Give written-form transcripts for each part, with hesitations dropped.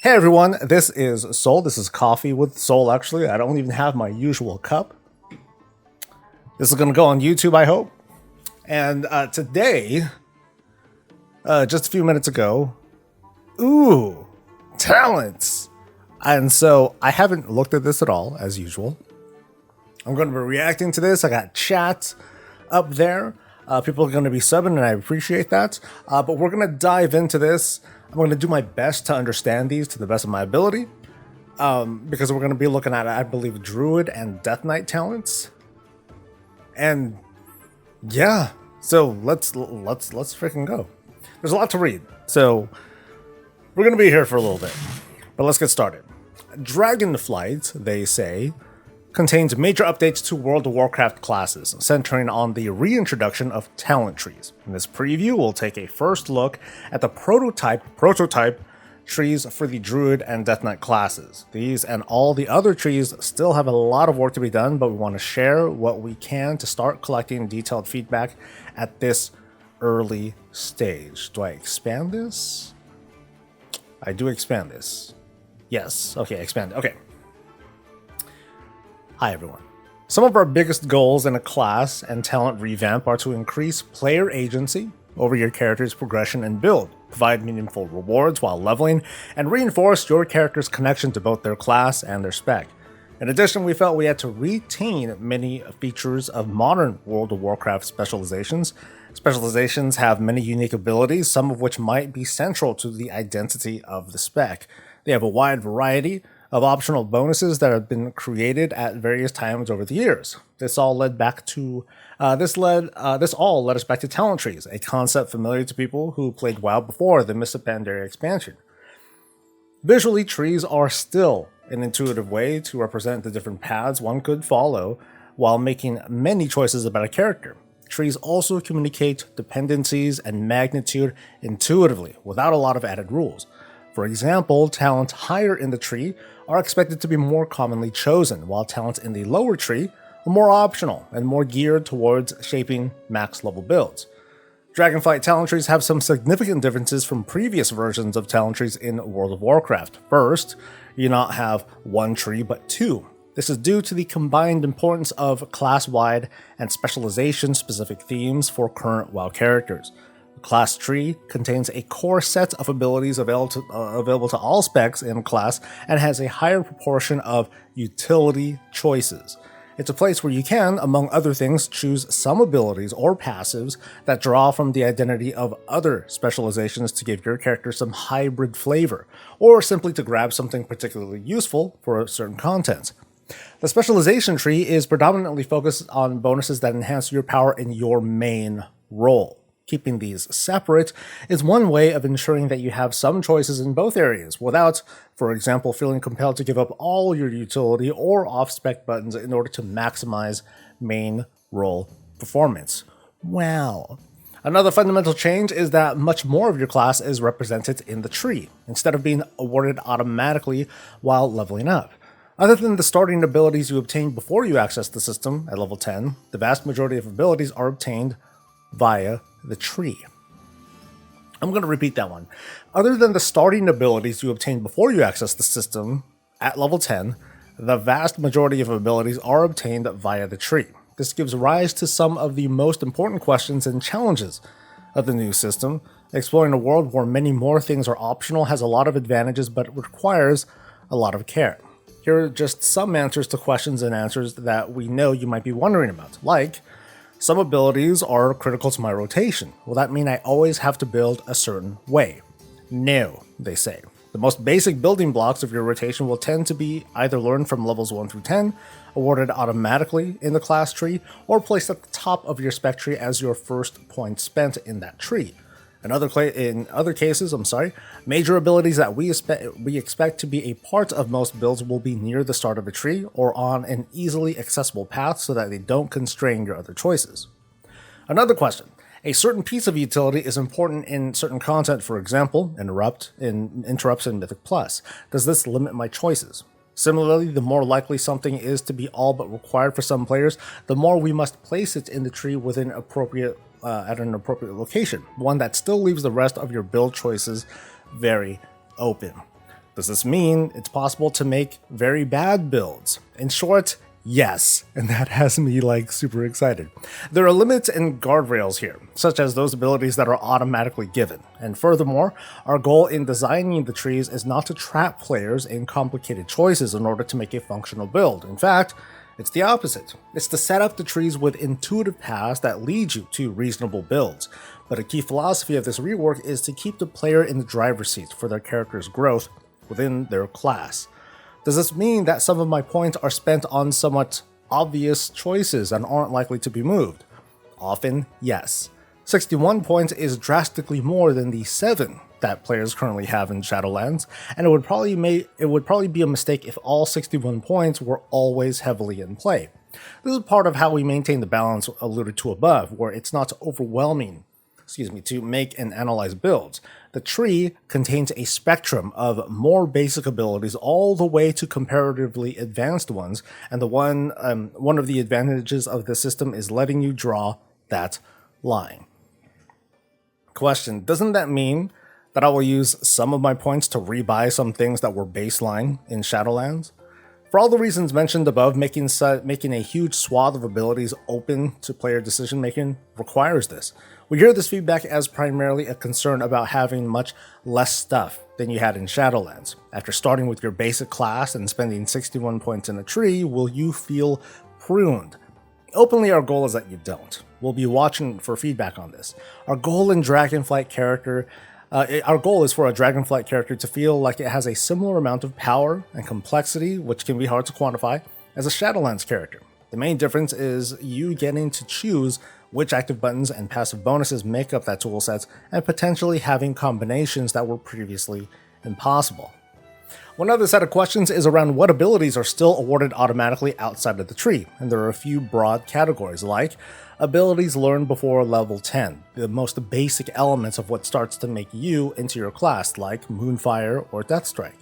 Hey everyone, this is Soul. This is coffee with Soul, actually. I don't even have my usual cup. This is going to go on YouTube, I hope. And today, just a few minutes ago, talents. And so I haven't looked at this at all, as usual. I'm going to be reacting to this. I got chat up there. People are going to be subbing, and I appreciate that. But we're going to dive into this. I'm going to do my best to understand these to the best of my ability, because we're going to be looking at, I believe, Druid and Death Knight talents. And yeah, so let's freaking go. There's a lot to read, so we're going to be here for a little bit. But let's get started. Dragonflight, they say, contains major updates to World of Warcraft classes, centering on the reintroduction of talent trees. In this preview, we'll take a first look at the prototype trees for the Druid and Death Knight classes. These and all the other trees still have a lot of work to be done, but we want to share what we can to start collecting detailed feedback at this early stage. Do I expand this? I do expand this. Yes, okay, expand, okay. Hi everyone. Some of our biggest goals in a class and talent revamp are to increase player agency over your character's progression and build, provide meaningful rewards while leveling, and reinforce your character's connection to both their class and their spec. In addition, we felt we had to retain many features of modern World of Warcraft specializations. Specializations have many unique abilities, some of which might be central to the identity of the spec. They have a wide variety of optional bonuses that have been created at various times over the years. This all led back to this all led us back to talent trees, a concept familiar to people who played WoW before the Mists of Pandaria expansion. Visually, trees are still an intuitive way to represent the different paths one could follow while making many choices about a character. Trees also communicate dependencies and magnitude intuitively, without a lot of added rules. For example, talents higher in the tree are expected to be more commonly chosen, while talents in the lower tree are more optional and more geared towards shaping max level builds. Dragonflight talent trees have some significant differences from previous versions of talent trees in World of Warcraft. First, you not have one tree but two. This is due to the combined importance of class-wide and specialization-specific themes for current WoW characters. Class tree contains a core set of abilities available to all specs in class and has a higher proportion of utility choices. It's a place where you can, among other things, choose some abilities or passives that draw from the identity of other specializations to give your character some hybrid flavor, or simply to grab something particularly useful for certain content. The specialization tree is predominantly focused on bonuses that enhance your power in your main role. Keeping these separate is one way of ensuring that you have some choices in both areas without, for example, feeling compelled to give up all your utility or off-spec buttons in order to maximize main role performance. Wow. Another fundamental change is that much more of your class is represented in the tree, instead of being awarded automatically while leveling up. Other than the starting abilities you obtain before you access the system at level 10, the vast majority of abilities are obtained via the tree. I'm going to repeat that one. Other than the starting abilities you obtain before you access the system at level 10, the vast majority of abilities are obtained via the tree. This gives rise to some of the most important questions and challenges of the new system. Exploring a world where many more things are optional has a lot of advantages, but requires a lot of care. Here are just some answers to questions and answers that we know you might be wondering about, like, some abilities are critical to my rotation. Will that mean I always have to build a certain way? No, they say. The most basic building blocks of your rotation will tend to be either learned from levels 1 through 10, awarded automatically in the class tree, or placed at the top of your spec tree as your first point spent in that tree. In other cases, major abilities that we expect to be a part of most builds will be near the start of a tree or on an easily accessible path so that they don't constrain your other choices. Another question. A certain piece of utility is important in certain content, for example, interrupts in Mythic Plus. Does this limit my choices? Similarly, the more likely something is to be all but required for some players, the more we must place it in the tree within at an appropriate location, one that still leaves the rest of your build choices very open. Does this mean it's possible to make very bad builds? In short, yes, and that has me like super excited. There are limits and guardrails here, such as those abilities that are automatically given. And furthermore, our goal in designing the trees is not to trap players in complicated choices in order to make a functional build. In fact, it's the opposite. It's to set up the trees with intuitive paths that lead you to reasonable builds. But a key philosophy of this rework is to keep the player in the driver's seat for their character's growth within their class. Does this mean that some of my points are spent on somewhat obvious choices and aren't likely to be moved? Often, yes. 61 points is drastically more than the 7 that players currently have in Shadowlands, and it would probably be a mistake if all 61 points were always heavily in play. This is part of how we maintain the balance alluded to above, where it's not overwhelming to make and analyze builds. The tree contains a spectrum of more basic abilities all the way to comparatively advanced ones, and one of the advantages of the system is letting you draw that line. Question: doesn't that mean that I will use some of my points to rebuy some things that were baseline in Shadowlands? For all the reasons mentioned above, making a huge swath of abilities open to player decision making requires this. We hear this feedback as primarily a concern about having much less stuff than you had in Shadowlands. After starting with your basic class and spending 61 points in a tree, will you feel pruned? Openly, our goal is that you don't. We'll be watching for feedback on this. Our goal is for a Dragonflight character to feel like it has a similar amount of power and complexity, which can be hard to quantify, as a Shadowlands character. The main difference is you getting to choose which active buttons and passive bonuses make up that toolset, and potentially having combinations that were previously impossible. One other set of questions is around what abilities are still awarded automatically outside of the tree, and there are a few broad categories like abilities learned before level 10, the most basic elements of what starts to make you into your class, like Moonfire or Deathstrike.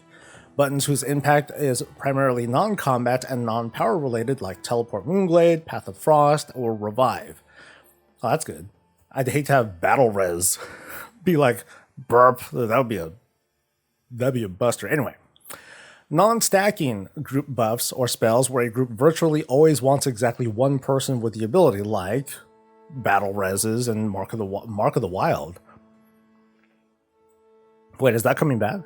Buttons whose impact is primarily non-combat and non-power related, like Teleport Moonglade, Path of Frost, or Revive. Oh, that's good. I'd hate to have Battle Res be like burp. That'd be a buster. Anyway, non-stacking group buffs or spells where a group virtually always wants exactly one person with the ability, like Battle Reses and Mark of the Wild. Wait, is that coming back?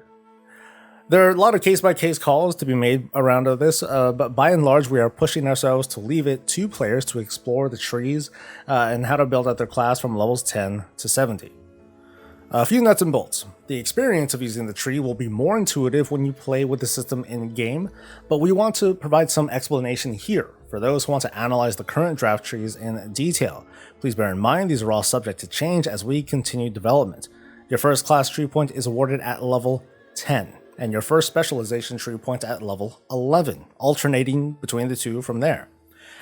There are a lot of case-by-case calls to be made around this, but by and large, we are pushing ourselves to leave it to players to explore the trees and how to build out their class from levels 10 to 70. A few nuts and bolts. The experience of using the tree will be more intuitive when you play with the system in-game, but we want to provide some explanation here for those who want to analyze the current draft trees in detail. Please bear in mind these are all subject to change as we continue development. Your first class tree point is awarded at level 10. And your first specialization tree point at level 11, alternating between the two from there.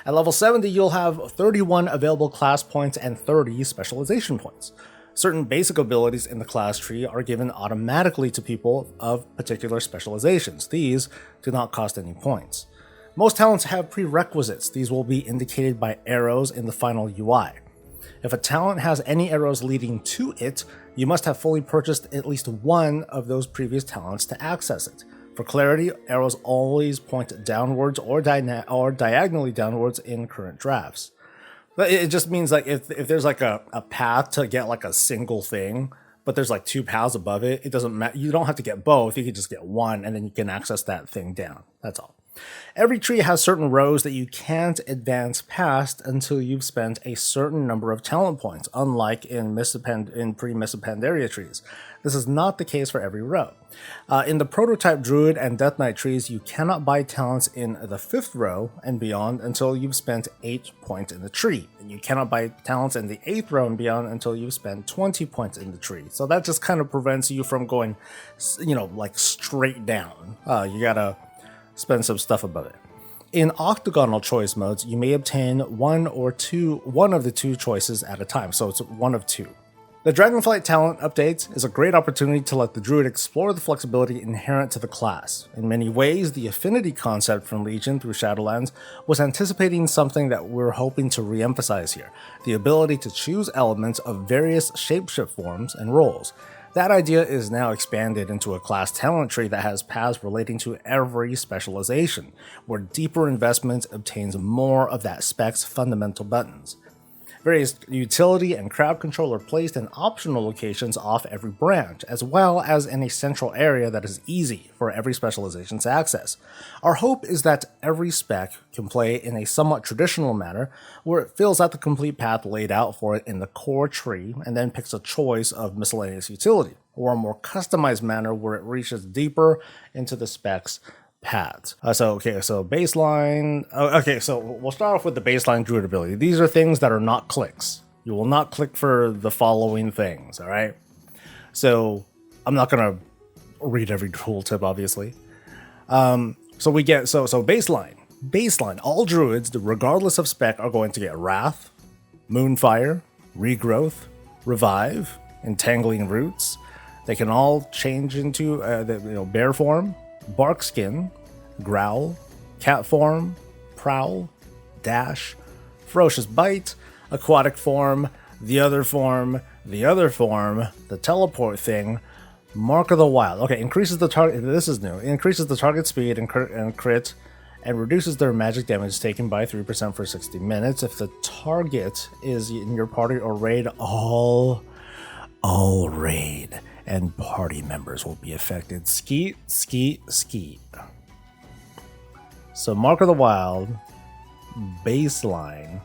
At level 70, you'll have 31 available class points and 30 specialization points. Certain basic abilities in the class tree are given automatically to people of particular specializations. These do not cost any points. Most talents have prerequisites. These will be indicated by arrows in the final UI. If a talent has any arrows leading to it, you must have fully purchased at least one of those previous talents to access it. For clarity, arrows always point downwards or diagonally downwards in current drafts. But it just means like if there's like a path to get like a single thing, but there's like two paths above it, it doesn't matter. You don't have to get both. You can just get one and then you can access that thing down. That's all. Every tree has certain rows that you can't advance past until you've spent a certain number of talent points, unlike in pre-Mists of Pandaria trees. This is not the case for every row. In the prototype Druid and Death Knight trees, you cannot buy talents in the 5th row and beyond until you've spent 8 points in the tree. And you cannot buy talents in the 8th row and beyond until you've spent 20 points in the tree. So that just kind of prevents you from going, like straight down. You gotta spend some stuff above it. In octagonal choice modes, you may obtain one of the two choices at a time, so it's one of two. The Dragonflight talent update is a great opportunity to let the Druid explore the flexibility inherent to the class. In many ways, the affinity concept from Legion through Shadowlands was anticipating something that we're hoping to re-emphasize here, the ability to choose elements of various shapeshift forms and roles. That idea is now expanded into a class talent tree that has paths relating to every specialization, where deeper investment obtains more of that spec's fundamental buttons. Various utility and crowd control are placed in optional locations off every branch, as well as in a central area that is easy for every specialization to access. Our hope is that every spec can play in a somewhat traditional manner, where it fills out the complete path laid out for it in the core tree, and then picks a choice of miscellaneous utility, or a more customized manner where it reaches deeper into the spec's paths. So baseline. So we'll start off with the baseline Druid ability. These are things that are not clicks. You will not click for the following things, all right? So I'm not going to read every tooltip, obviously. So we get, so baseline. Baseline, all Druids, regardless of spec, are going to get Wrath, Moonfire, Regrowth, Revive, Entangling Roots. They can all change into bear form, bark skin, growl, cat form, prowl, dash, ferocious bite, aquatic form, the other form, the teleport thing, mark of the wild. Okay, increases the target. This is new. It increases the target speed and crit, and reduces their magic damage taken by 3% for 60 minutes. If the target is in your party or raid, all raid and party members will be affected. Skeet. So Mark of the Wild, baseline,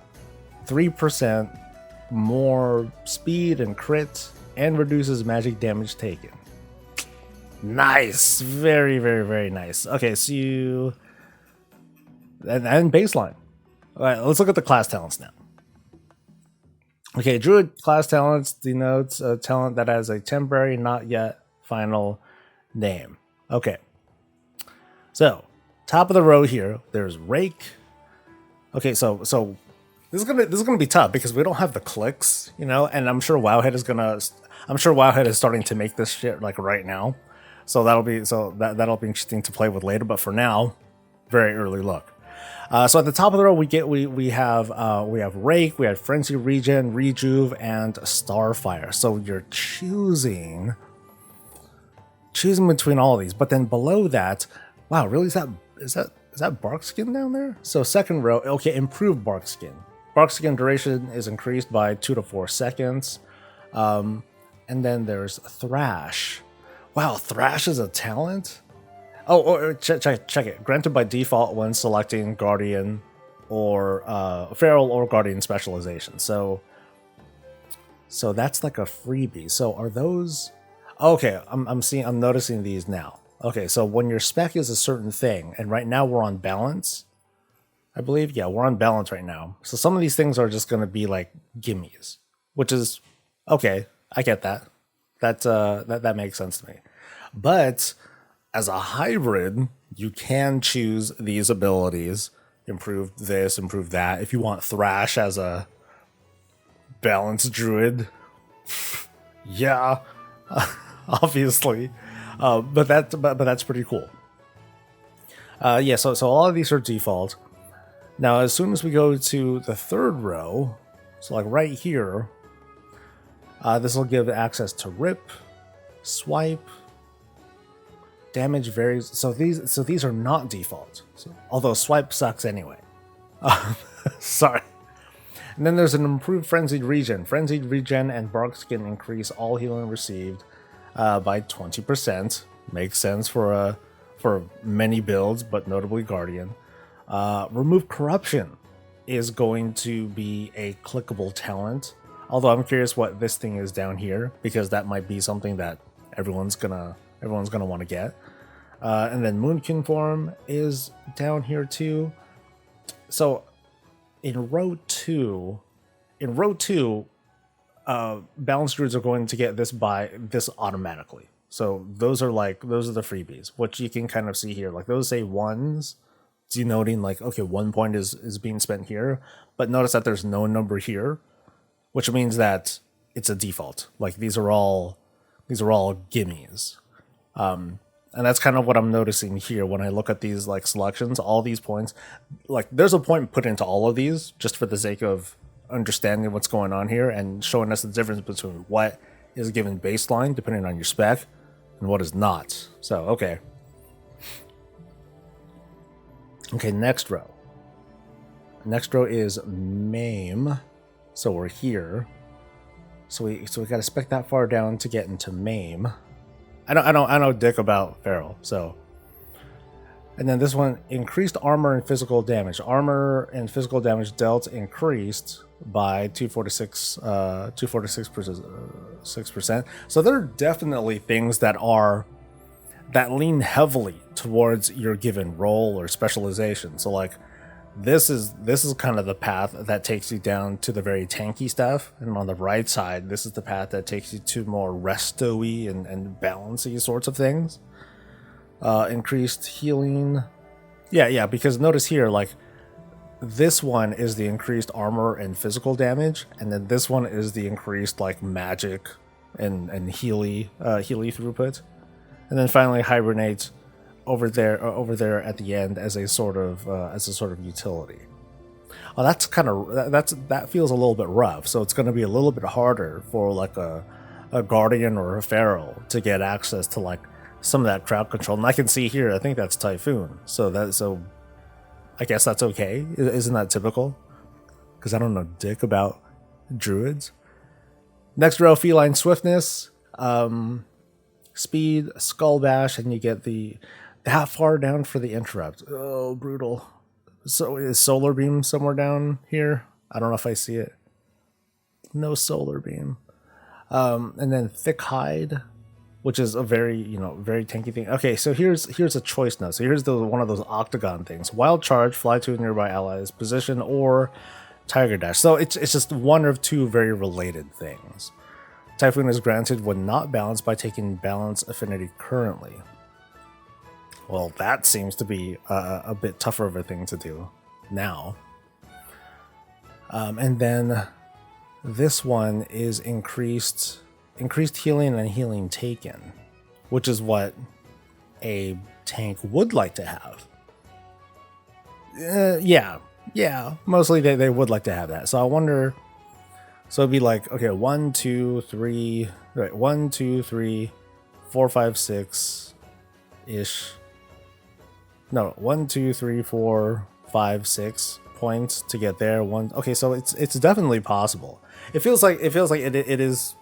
3% more speed and crit, and reduces magic damage taken. Nice. Very, very, very nice. Okay, so you... And baseline. Alright, let's look at the class talents now. Okay, Druid class talents denotes a talent that has a temporary, not yet final name. Okay. So, top of the row here, there's Rake. Okay, so this is gonna be tough because we don't have the clicks, and I'm sure Wowhead is starting to make this shit like right now. So that'll be interesting to play with later, but for now, very early look. So at the top of the row, we have Rake, we have Frenzy Regen, Rejuve, and Starfire. So you're choosing between all of these. But then below that, wow, really is that Bark Skin down there? So second row, okay, improved Bark Skin. Bark Skin duration is increased by 2 to 4 seconds. And then there's Thrash. Wow, Thrash is a talent? Oh, check it. Granted by default when selecting Guardian or Feral or Guardian specialization. So that's like a freebie. So are those? Okay, I'm noticing these now. Okay, so when your spec is a certain thing, and right now we're on balance, I believe. Yeah, we're on balance right now. So some of these things are just going to be like gimmies, which is okay. I get that. That makes sense to me. But as a hybrid, you can choose these abilities, improve this, improve that. If you want Thrash as a balanced druid, yeah, obviously. But that's pretty cool. Yeah, so all of these are default. Now, as soon as we go to the third row, so like right here, this will give access to Rip, Swipe. Damage varies. So these are not default. Although Swipe sucks anyway. Sorry. And then there's an improved Frenzied Regen. Frenzied Regen and Bark Skin increase all healing received by 20%. Makes sense for many builds, but notably Guardian. Remove Corruption is going to be a clickable talent. Although I'm curious what this thing is down here, because that might be something that everyone's gonna want to get. And then Moonkin form is down here too. So in row two, balanced druids are going to get this automatically. So those are the freebies, which you can kind of see here. Like those say ones, denoting like, okay, 1 point is being spent here, but notice that there's no number here, which means that it's a default. Like these are all gimmies. And that's kind of what I'm noticing here when I look at these like selections, all these points. Like there's a point put into all of these just for the sake of understanding what's going on here and showing us the difference between what is given baseline depending on your spec, and what is not. So, okay. Okay, next row. Next row is Maim. So we're here. So we gotta spec that far down to get into Maim. I know dick about Feral, so. And then this one, increased armor and physical damage. Armor and physical damage dealt increased by 246%. So there are definitely things that lean heavily towards your given role or specialization. So like this is kind of the path that takes you down to the very tanky stuff, and on the right side, this is the path that takes you to more resto-y and balancey sorts of things. Increased healing. Yeah, because notice here, like, this one is the increased armor and physical damage, and then this one is the increased, like, magic and Healy throughput. And then finally hibernate over there at the end as a sort of utility. Oh, that feels a little bit rough, so it's going to be a little bit harder for like a guardian or a feral to get access to like some of that crowd control. And I can see here, I think that's Typhoon. So I guess that's okay. Isn't that typical? Because I don't know dick about druids. Next row, Feline Swiftness, Speed, Skull Bash, and you get that far down for the interrupt. Oh, brutal. So is Solar Beam somewhere down here? I don't know if I see it. No Solar Beam. And then Thick Hide, which is a very tanky thing. Okay, so here's a choice now. So here's one of those octagon things. Wild Charge, fly to a nearby ally's position, or Tiger Dash. So it's just one of two very related things. Typhoon is granted when not balanced by taking balance affinity currently. Well, that seems to be a bit tougher of a thing to do now. And then this one is increased healing and healing taken, which is what a tank would like to have. Yeah, mostly they would like to have that. So I wonder, so it'd be like, okay, 1, 2, 3, right, 1, 2, 3, 4, 5, 6 ish. No, 1, 2, 3, 4, 5, 6 points to get there. Okay, so it's definitely possible. It feels like it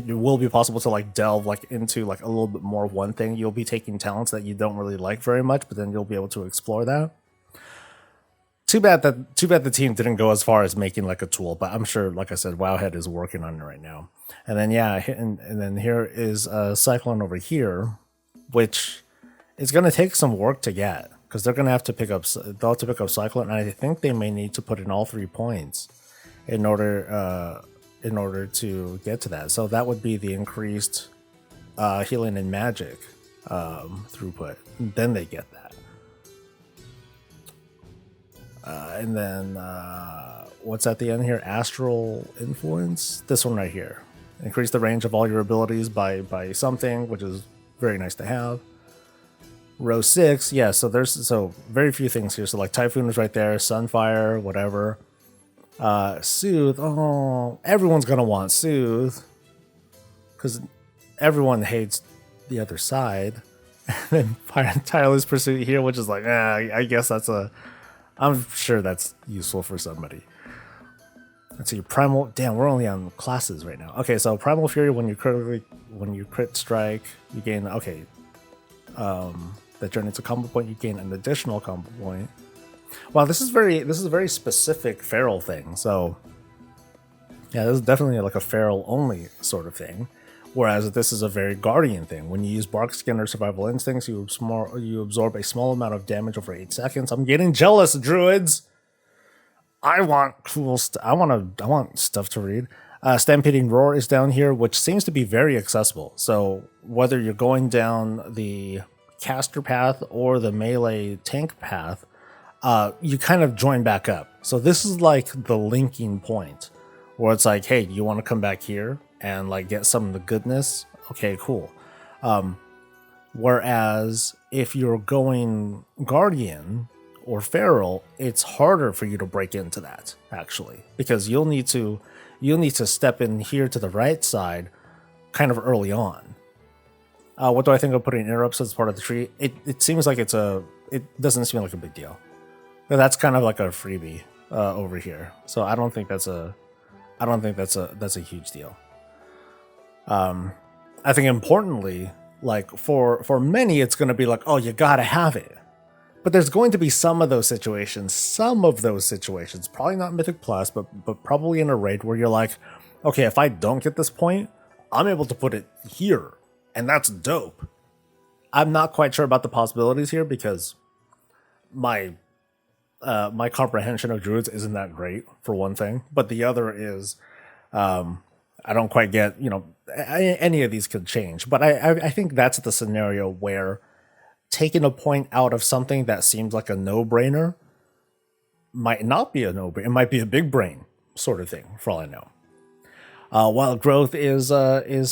will be possible to like delve like into like a little bit more of one thing. You'll be taking talents that you don't really like very much, but then you'll be able to explore that. Too bad the team didn't go as far as making like a tool, but I'm sure, like I said, Wowhead is working on it right now. And then and then here is Cyclone over here, which is going to take some work to get, because they'll have to pick up Cyclone, and I think they may need to put in all 3 points in order to get to that. So that would be the increased healing and magic throughput. Then they get that. And then what's at the end here? Astral Influence. This one right here. Increase the range of all your abilities by something, which is very nice to have. Row 6, yeah, so there's very few things here. So like Typhoon is right there, Sunfire, whatever. Soothe, oh, everyone's gonna want Soothe, because everyone hates the other side. And then Tireless Pursuit here, which is like, I guess I'm sure that's useful for somebody. Let's see, Primal, damn, we're only on classes right now. Okay, so Primal Fury, when you crit strike, you gain, okay, that turn into combo point, you gain an additional combo point. Wow, this is a very specific feral thing. So yeah, this is definitely like a feral only sort of thing. Whereas this is a very guardian thing. When you use Bark Skin or Survival Instincts, you absorb a small amount of damage over 8 seconds. I'm getting jealous, druids. I want cool stuff. I want stuff to read. Stampeding Roar is down here, which seems to be very accessible. So whether you're going down the caster path or the melee tank path, you kind of join back up. So this is like the linking point where it's like, hey, you want to come back here and like get some of the goodness? Okay, cool. Whereas if you're going guardian or feral, it's harder for you to break into that, actually, because you'll need to step in here to the right side, kind of early on. What do I think of putting interrupts as part of the tree? It seems like it doesn't seem like a big deal. But that's kind of like a freebie over here. So I don't think that's a huge deal. I think importantly, like for many, it's going to be like, oh, you gotta have it. But there's going to be some of those situations, probably not Mythic Plus, but probably in a raid where you're like, okay, if I don't get this point, I'm able to put it here, and that's dope. I'm not quite sure about the possibilities here because my comprehension of druids isn't that great, for one thing. But the other is, I don't quite get, any of these could change. But I think that's the scenario where taking a point out of something that seems like a no-brainer might not be a no-brainer. It might be a big brain sort of thing, for all I know. Wild Growth is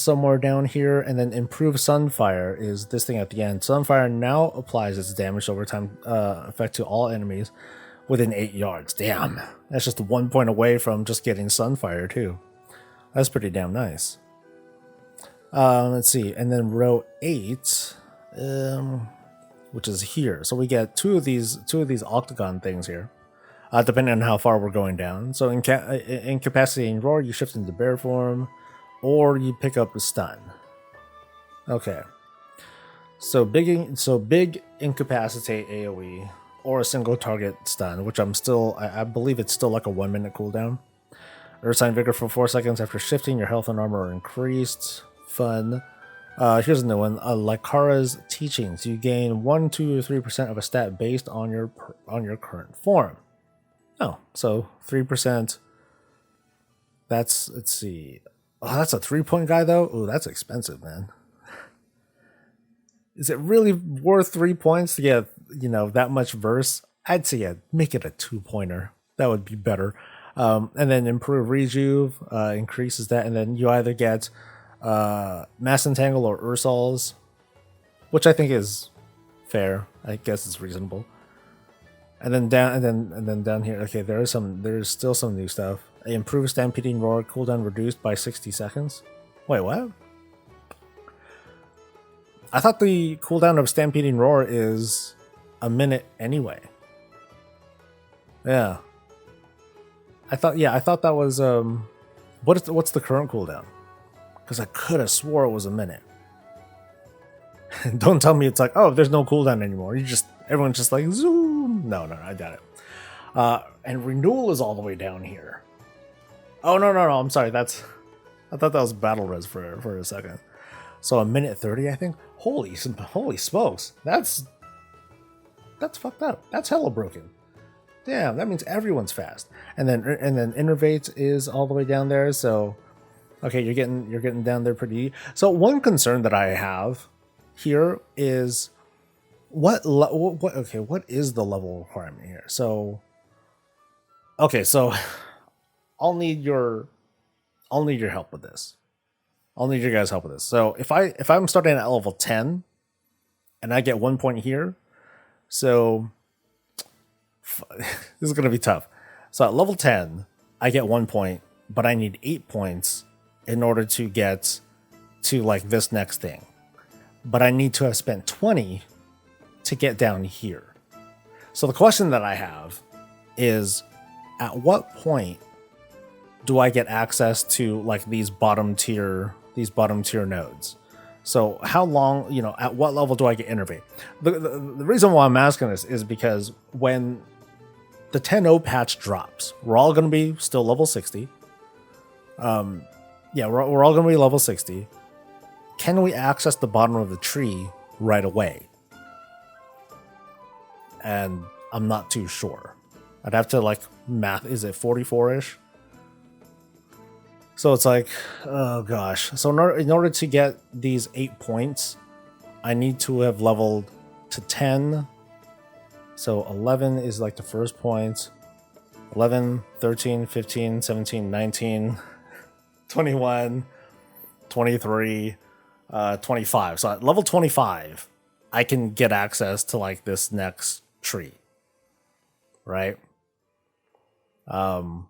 somewhere down here, and then Improved Sunfire is this thing at the end. Sunfire now applies its damage over time effect to all enemies within 8 yards. Damn, that's just 1 point away from just getting Sunfire too. That's pretty damn nice. Let's see, and then row 8, which is here. So we get two of these octagon things here. Depending on how far we're going down. So incapacitating roar, you shift into bear form, or you pick up a stun. Okay. So big incapacitate AoE or a single target stun, which I believe it's still like a 1 minute cooldown. Earth Sign Vigor for 4 seconds after shifting, your health and armor are increased. Fun. Here's a new one. Lykara's Teachings. You gain 1, 2, or 3% of a stat based on your current form. Oh, so 3%. Let's see. Oh, that's a 3-point guy though? Oh, that's expensive, man. Is it really worth 3 points to get, that much verse? I'd say make it a 2-pointer. That would be better. And then Improve Rejuve increases that, and then you either get Mass Entangle or Ursol's, which I think is fair. I guess it's reasonable. And then down here, okay, there's still some new stuff. Improve Stampeding Roar, cooldown reduced by 60 seconds. Wait, what? I thought the cooldown of Stampeding Roar is a minute anyway. Yeah. I thought that was what's the current cooldown? Because I could have swore it was a minute. Don't tell me it's like, oh, there's no cooldown anymore. Everyone's just like zoom. No, I got it. And renewal is all the way down here. Oh no, I'm sorry. I thought that was battle res for a second. So 1:30, I think. Holy smokes! That's fucked up. That's hella broken. Damn, that means everyone's fast. And then Innervate is all the way down there. So okay, you're getting down there pretty. So one concern that I have here is what is the level requirement here? So okay, so I'll need your help with this. I'll need your guys' help with this. So if I'm starting at level 10 and I get 1 point here, so this is gonna be tough. So at level 10, I get 1 point, but I need 8 points in order to get to like this next thing. But I need to have spent 20 to get down here. So the question that I have is, at what point do I get access to like these bottom tier nodes? So how long, at what level do I get Innervate? The reason why I'm asking this is because when the 10.0 patch drops, we're all going to be still level 60. We're all going to be level 60. Can we access the bottom of the tree right away? And I'm not too sure. I'd have to like math. Is it 44-ish? So it's like, oh gosh. So in order to get these 8 points, I need to have leveled to 10. So 11 is like the first point. 11, 13, 15, 17, 19, 21, 23, 25. So at level 25, I can get access to like this next tree. Right? And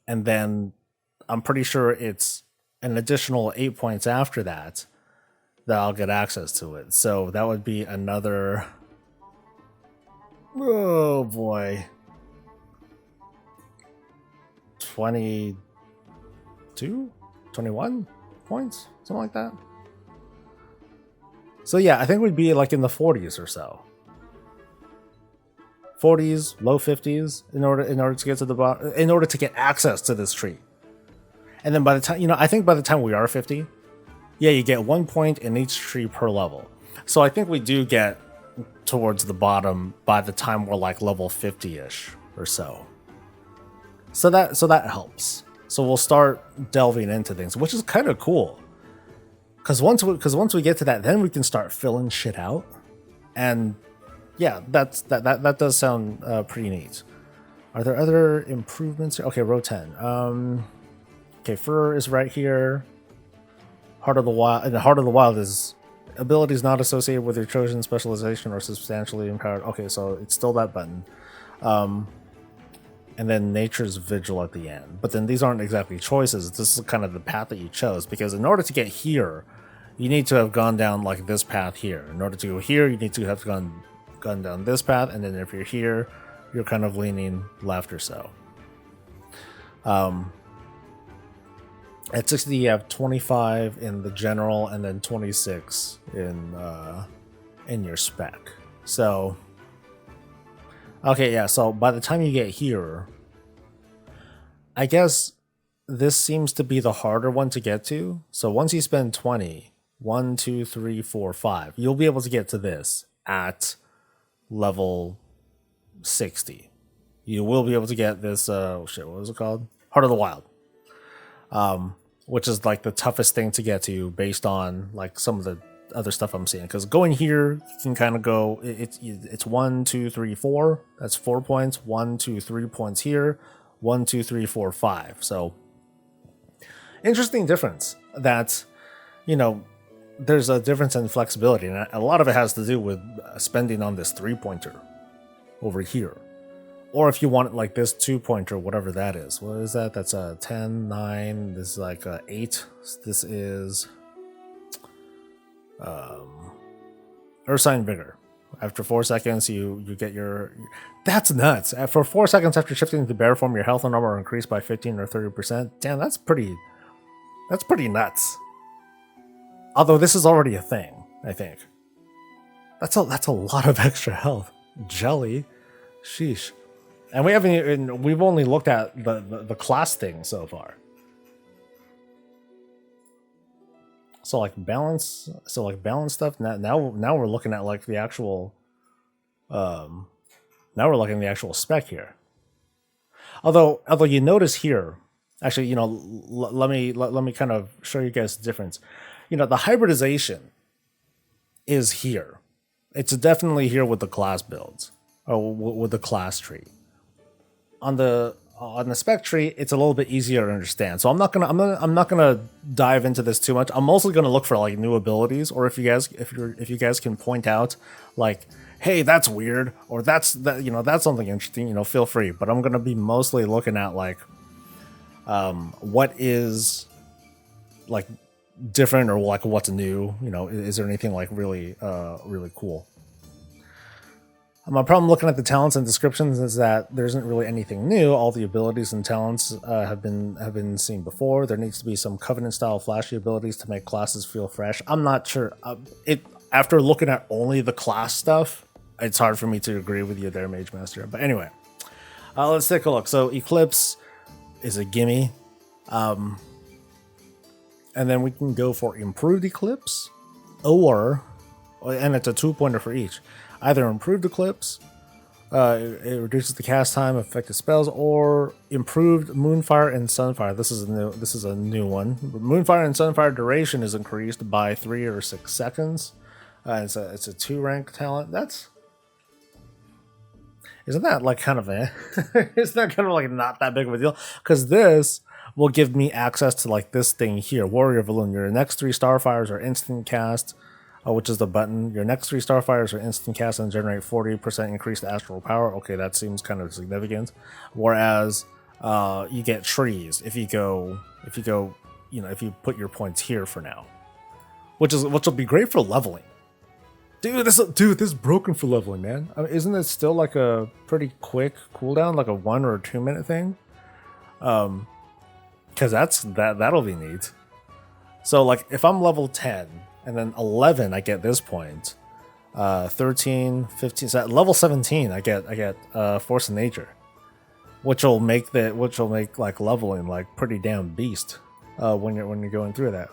then I'm pretty sure it's an additional 8 points after that I'll get access to it. So that would be another, oh boy, 22, 21 points, something like that. So yeah, I think we'd be like in the 40s or so. 40s, low 50s in order to get to the bottom, in order to get access to this tree. And then by the time, I think by the time we are 50, yeah, you get 1 point in each tree per level. So I think we do get towards the bottom by the time we're like level 50-ish or so. So that helps. So we'll start delving into things, which is kind of cool. Because once we get to that, then we can start filling shit out. And yeah, that does sound pretty neat. Are there other improvements? Okay, row 10. Okay, Fur is right here. Heart of the Wild, and the Heart of the Wild is abilities not associated with your chosen specialization or substantially empowered. Okay, so it's still that button. And then Nature's Vigil at the end. But then these aren't exactly choices. This is kind of the path that you chose, because in order to get here, you need to have gone down like this path here. In order to go here, you need to have gone down this path, and then if you're here, you're kind of leaning left or so. At 60, you have 25 in the general, and then 26 in your spec. So, okay, yeah. So by the time you get here, I guess this seems to be the harder one to get to. So once you spend 20, 1, 2, 3, 4, 5, you'll be able to get to this at level 60. You will be able to get this. Oh shit, what was it called? Heart of the Wild. Which is like the toughest thing to get to based on like some of the other stuff I'm seeing. Because going here, you can kind of go, it's 1, 2, 3, 4. That's 4 points. 1, 2, 3 points here. 1, 2, 3, 4, 5. So interesting difference that, there's a difference in flexibility. And a lot of it has to do with spending on this 3-pointer over here. Or if you want like this 2-pointer, whatever that is. What is that? That's a 10, 9. This is like a 8. This is Ursine Vigor. After 4 seconds, you get your... That's nuts. For 4 seconds after shifting to bear form, your health and armor are increased by 15 or 30%. Damn, that's pretty nuts. Although this is already a thing, I think. That's a lot of extra health. Jelly. Sheesh. And we've only looked at the class thing so far. So like balance stuff. Now we're looking at like the actual. Now we're looking at the actual spec here. Although you notice here, actually, let me kind of show you guys the difference. The hybridization is here. It's definitely here with the class builds or with the class tree. On the spec tree, it's a little bit easier to understand. So I'm not gonna dive into this too much. I'm mostly gonna look for like new abilities, or if you guys can point out like, hey, that's weird, or that's something interesting. Feel free. But I'm gonna be mostly looking at like, what is like different or like what's new. Is there anything like really cool? My problem looking at the talents and descriptions is that there isn't really anything new. All the abilities and talents have been seen before. There needs to be some Covenant style flashy abilities to make classes feel fresh. I'm not sure. After looking at only the class stuff, it's hard for me to agree with you there, Mage Master. But anyway, let's take a look. So Eclipse is a gimme, and then we can go for Improved Eclipse, and it's a 2-pointer for each. Either Improved Eclipse, it reduces the cast time of effective spells, or Improved Moonfire and Sunfire. This is a new one. Moonfire and Sunfire duration is increased by 3 or 6 seconds. It's a 2-rank talent. Isn't that like kind of isn't that kind of like not that big of a deal? Because this will give me access to like this thing here, Warrior Balloon. Your next 3 Starfires are instant cast. Which is the button. Your next 3 Starfires are instant cast and generate 40% increased astral power. Okay, that seems kind of significant. Whereas you get trees if you go if you put your points here for now, which will be great for leveling. Dude, this is broken for leveling, man. I mean, isn't it still like a pretty quick cooldown, like a 1 or 2 minute thing? Because that'll be neat. So like if I'm level 10 and then 11 I get this point, 13, 15, so at level 17 I get Force of Nature, which will make like leveling like pretty damn beast when you're going through that.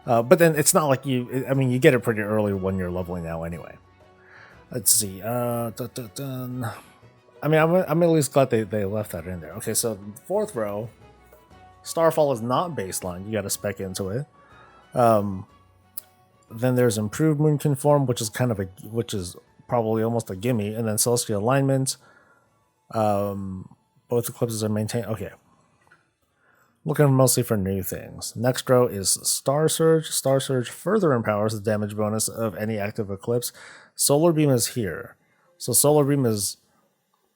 But then it's not like you get it pretty early when you're leveling now anyway. Let's see. I'm at least glad they left that in there. Okay, so fourth row, Starfall is not baseline. You got to spec into it. Then there's Improved Moon Conform, which is probably almost a gimme, and then Celestial Alignment. Both eclipses are maintained. Okay. Looking mostly for new things. Next row is Star Surge. Star Surge further empowers the damage bonus of any active eclipse. Solar Beam is here. So Solar Beam is,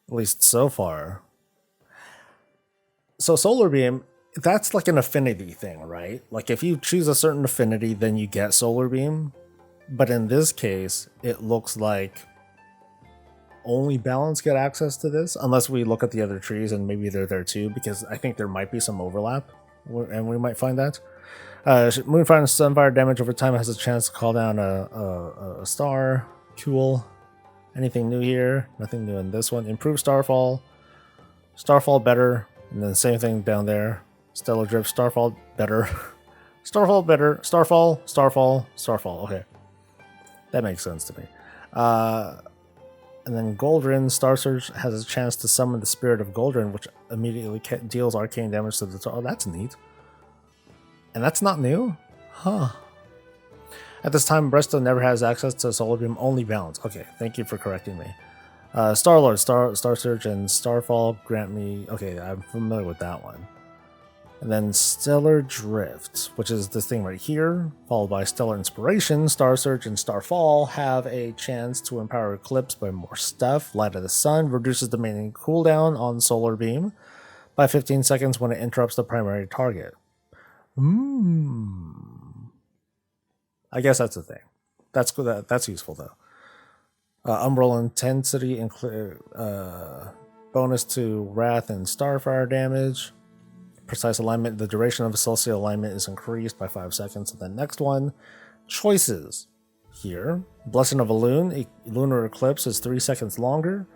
at least so far. So Solar Beam, that's like an affinity thing, right? Like if you choose a certain affinity, then you get Solar Beam. But in this case, it looks like only Balance get access to this, unless we look at the other trees and maybe they're there too, because I think there might be some overlap, and we might find that. Moonfire and Sunfire damage over time has a chance to call down a star. Cool. Anything new here? Nothing new in this one. Improve Starfall. Starfall better, and then same thing down there. Stellar Drift, Starfall better. Starfall better. Starfall, Starfall, Starfall. Okay. That makes sense to me. And then Goldrin, Star Surge has a chance to summon the Spirit of Goldrin, which immediately deals arcane damage to the... Oh, that's neat. And that's not new? Huh. At this time, Bresto never has access to Solar Beam, only Balance. Okay, thank you for correcting me. Star-Lord, Star Surge, and Starfall grant me... Okay, I'm familiar with that one. And then Stellar Drift, which is this thing right here, followed by Stellar Inspiration. Star Surge and Starfall have a chance to empower Eclipse by more stuff. Light of the Sun reduces the main cooldown on Solar Beam by 15 seconds when it interrupts the primary target. I guess that's the thing. That's good. That's useful though. Umbral Intensity bonus to Wrath and Starfire damage. Precise alignment, the duration of a celestial alignment is increased by 5 seconds. And then next one, choices. Here, Blessing of a Lunar Eclipse is 3 seconds longer,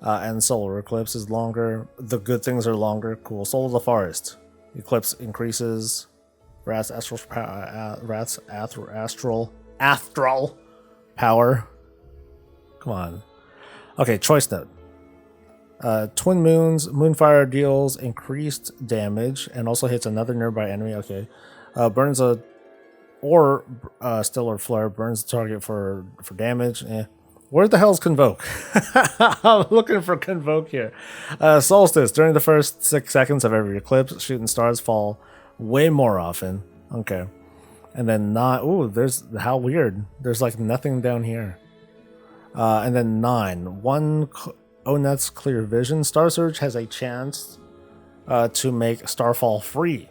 and Solar Eclipse is longer. The good things are longer. Cool. Soul of the Forest. Eclipse increases Wrath's astral power. Come on. Okay, choice note. Twin Moons, Moonfire deals increased damage and also hits another nearby enemy. Okay. Burns Stellar Flare, burns the target for damage. Where the hell's Convoke? I'm looking for Convoke here. Solstice, during the first 6 seconds of every eclipse, shooting stars fall way more often. Okay. And then how weird. There's like nothing down here. And then 9. Onet's Clear Vision. Star Surge has a chance to make Starfall free.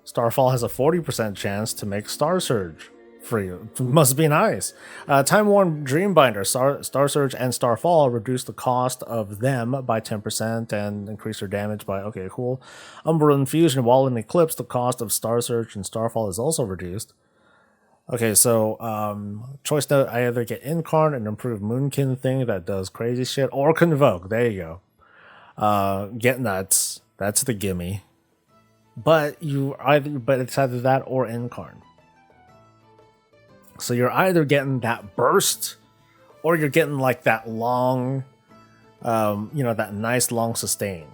Starfall has a 40% chance to make Star Surge free. Must be nice. Time Worn Dreambinder. Star Surge and Starfall reduce the cost of them by 10% and increase their damage by... Okay, cool. Umbral Infusion. While in Eclipse, the cost of Star Surge and Starfall is also reduced. Okay, so choice note, I either get Incarn, an improved Moonkin thing that does crazy shit, or Convoke. There you go. Get Nuts. That's the gimme. But it's either that or Incarn. So you're either getting that burst, or you're getting like that long, that nice long sustain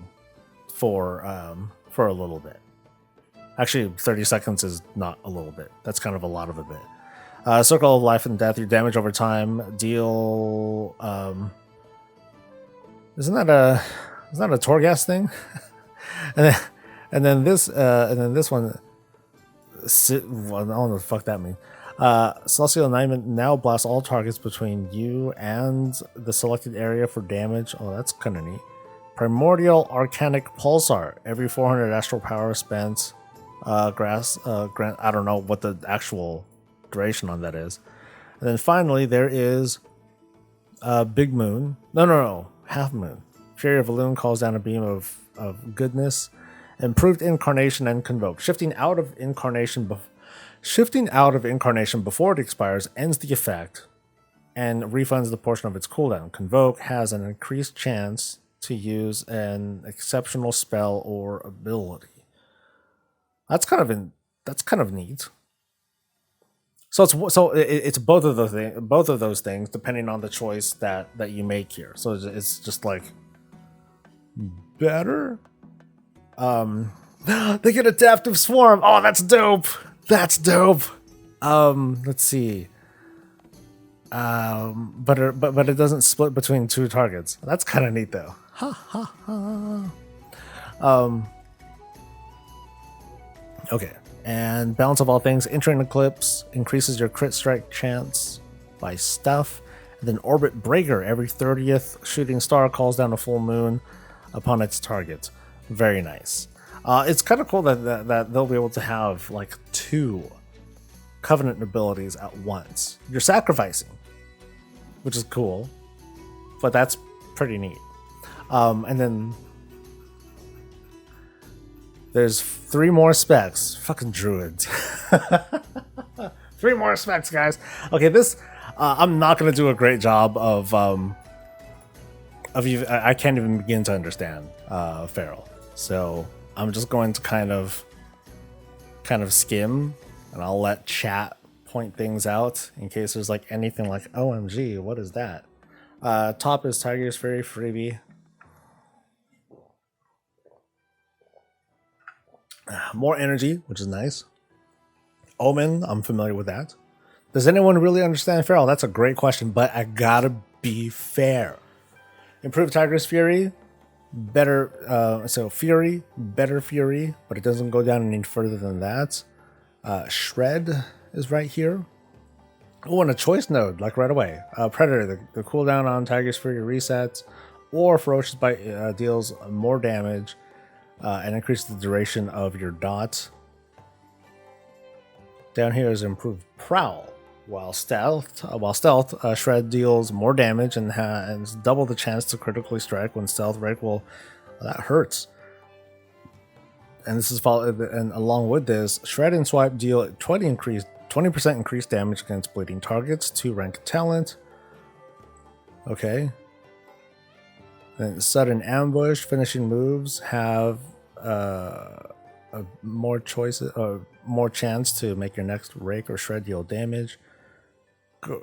for a little bit. Actually, 30 seconds is not a little bit. That's kind of a lot of a bit. Circle of Life and Death. Your damage over time deal. Isn't that a Torghast thing? and then this one. I don't know what the fuck that means. Celestial Alignment now blasts all targets between you and the selected area for damage. Oh, that's kind of neat. Primordial Arcanic Pulsar. Every 400 astral power spent Grant, I don't know what the actual duration on that is. And then finally, there is Big Moon. No. Half Moon. Fury of Elune calls down a beam of goodness. Improved Incarnation and Convoke. Shifting out of Incarnation before it expires ends the effect and refunds the portion of its cooldown. Convoke has an increased chance to use an exceptional spell or ability. That's kind of neat. So it's both of those things depending on the choice that you make here. So it's just like better. They get Adaptive Swarm. Oh, that's dope. That's dope. Let's see. But it doesn't split between two targets. That's kind of neat though. Ha ha ha. Okay. And Balance of All Things, entering Eclipse increases your crit strike chance by stuff. And then Orbit Breaker, every 30th shooting star calls down a full moon upon its target. Very nice. It's kind of cool that they'll be able to have like 2 Covenant abilities at once. You're sacrificing, which is cool, but that's pretty neat. And then there's 3 more specs. Fucking Druids. 3 more specs, guys. Okay, this I'm not gonna do a great job of even, I can't even begin to understand Feral. So I'm just going to kind of skim, and I'll let chat point things out in case there's like anything like OMG, what is that? Top is Tiger's Fury freebie. More energy, which is nice. Omen, I'm familiar with that. Does anyone really understand Feral? That's a great question, but I gotta be fair. Improved Tiger's Fury, better, so Fury, better Fury, but it doesn't go down any further than that. Shred is right here. Oh, and a choice node, like right away. Predator, the cooldown on Tiger's Fury resets, or Ferocious Bite deals more damage and increases the duration of your dot. Down here is improved Prowl. While stealth, Shred deals more damage and has double the chance to critically strike when stealth rake will. Well, that hurts. And this is followed, and along with this, Shred and Swipe deal 20% increased damage against bleeding targets. 2 rank talent. Okay. Then Sudden Ambush, finishing moves have more choices, more chance to make your next rake or shred deal damage.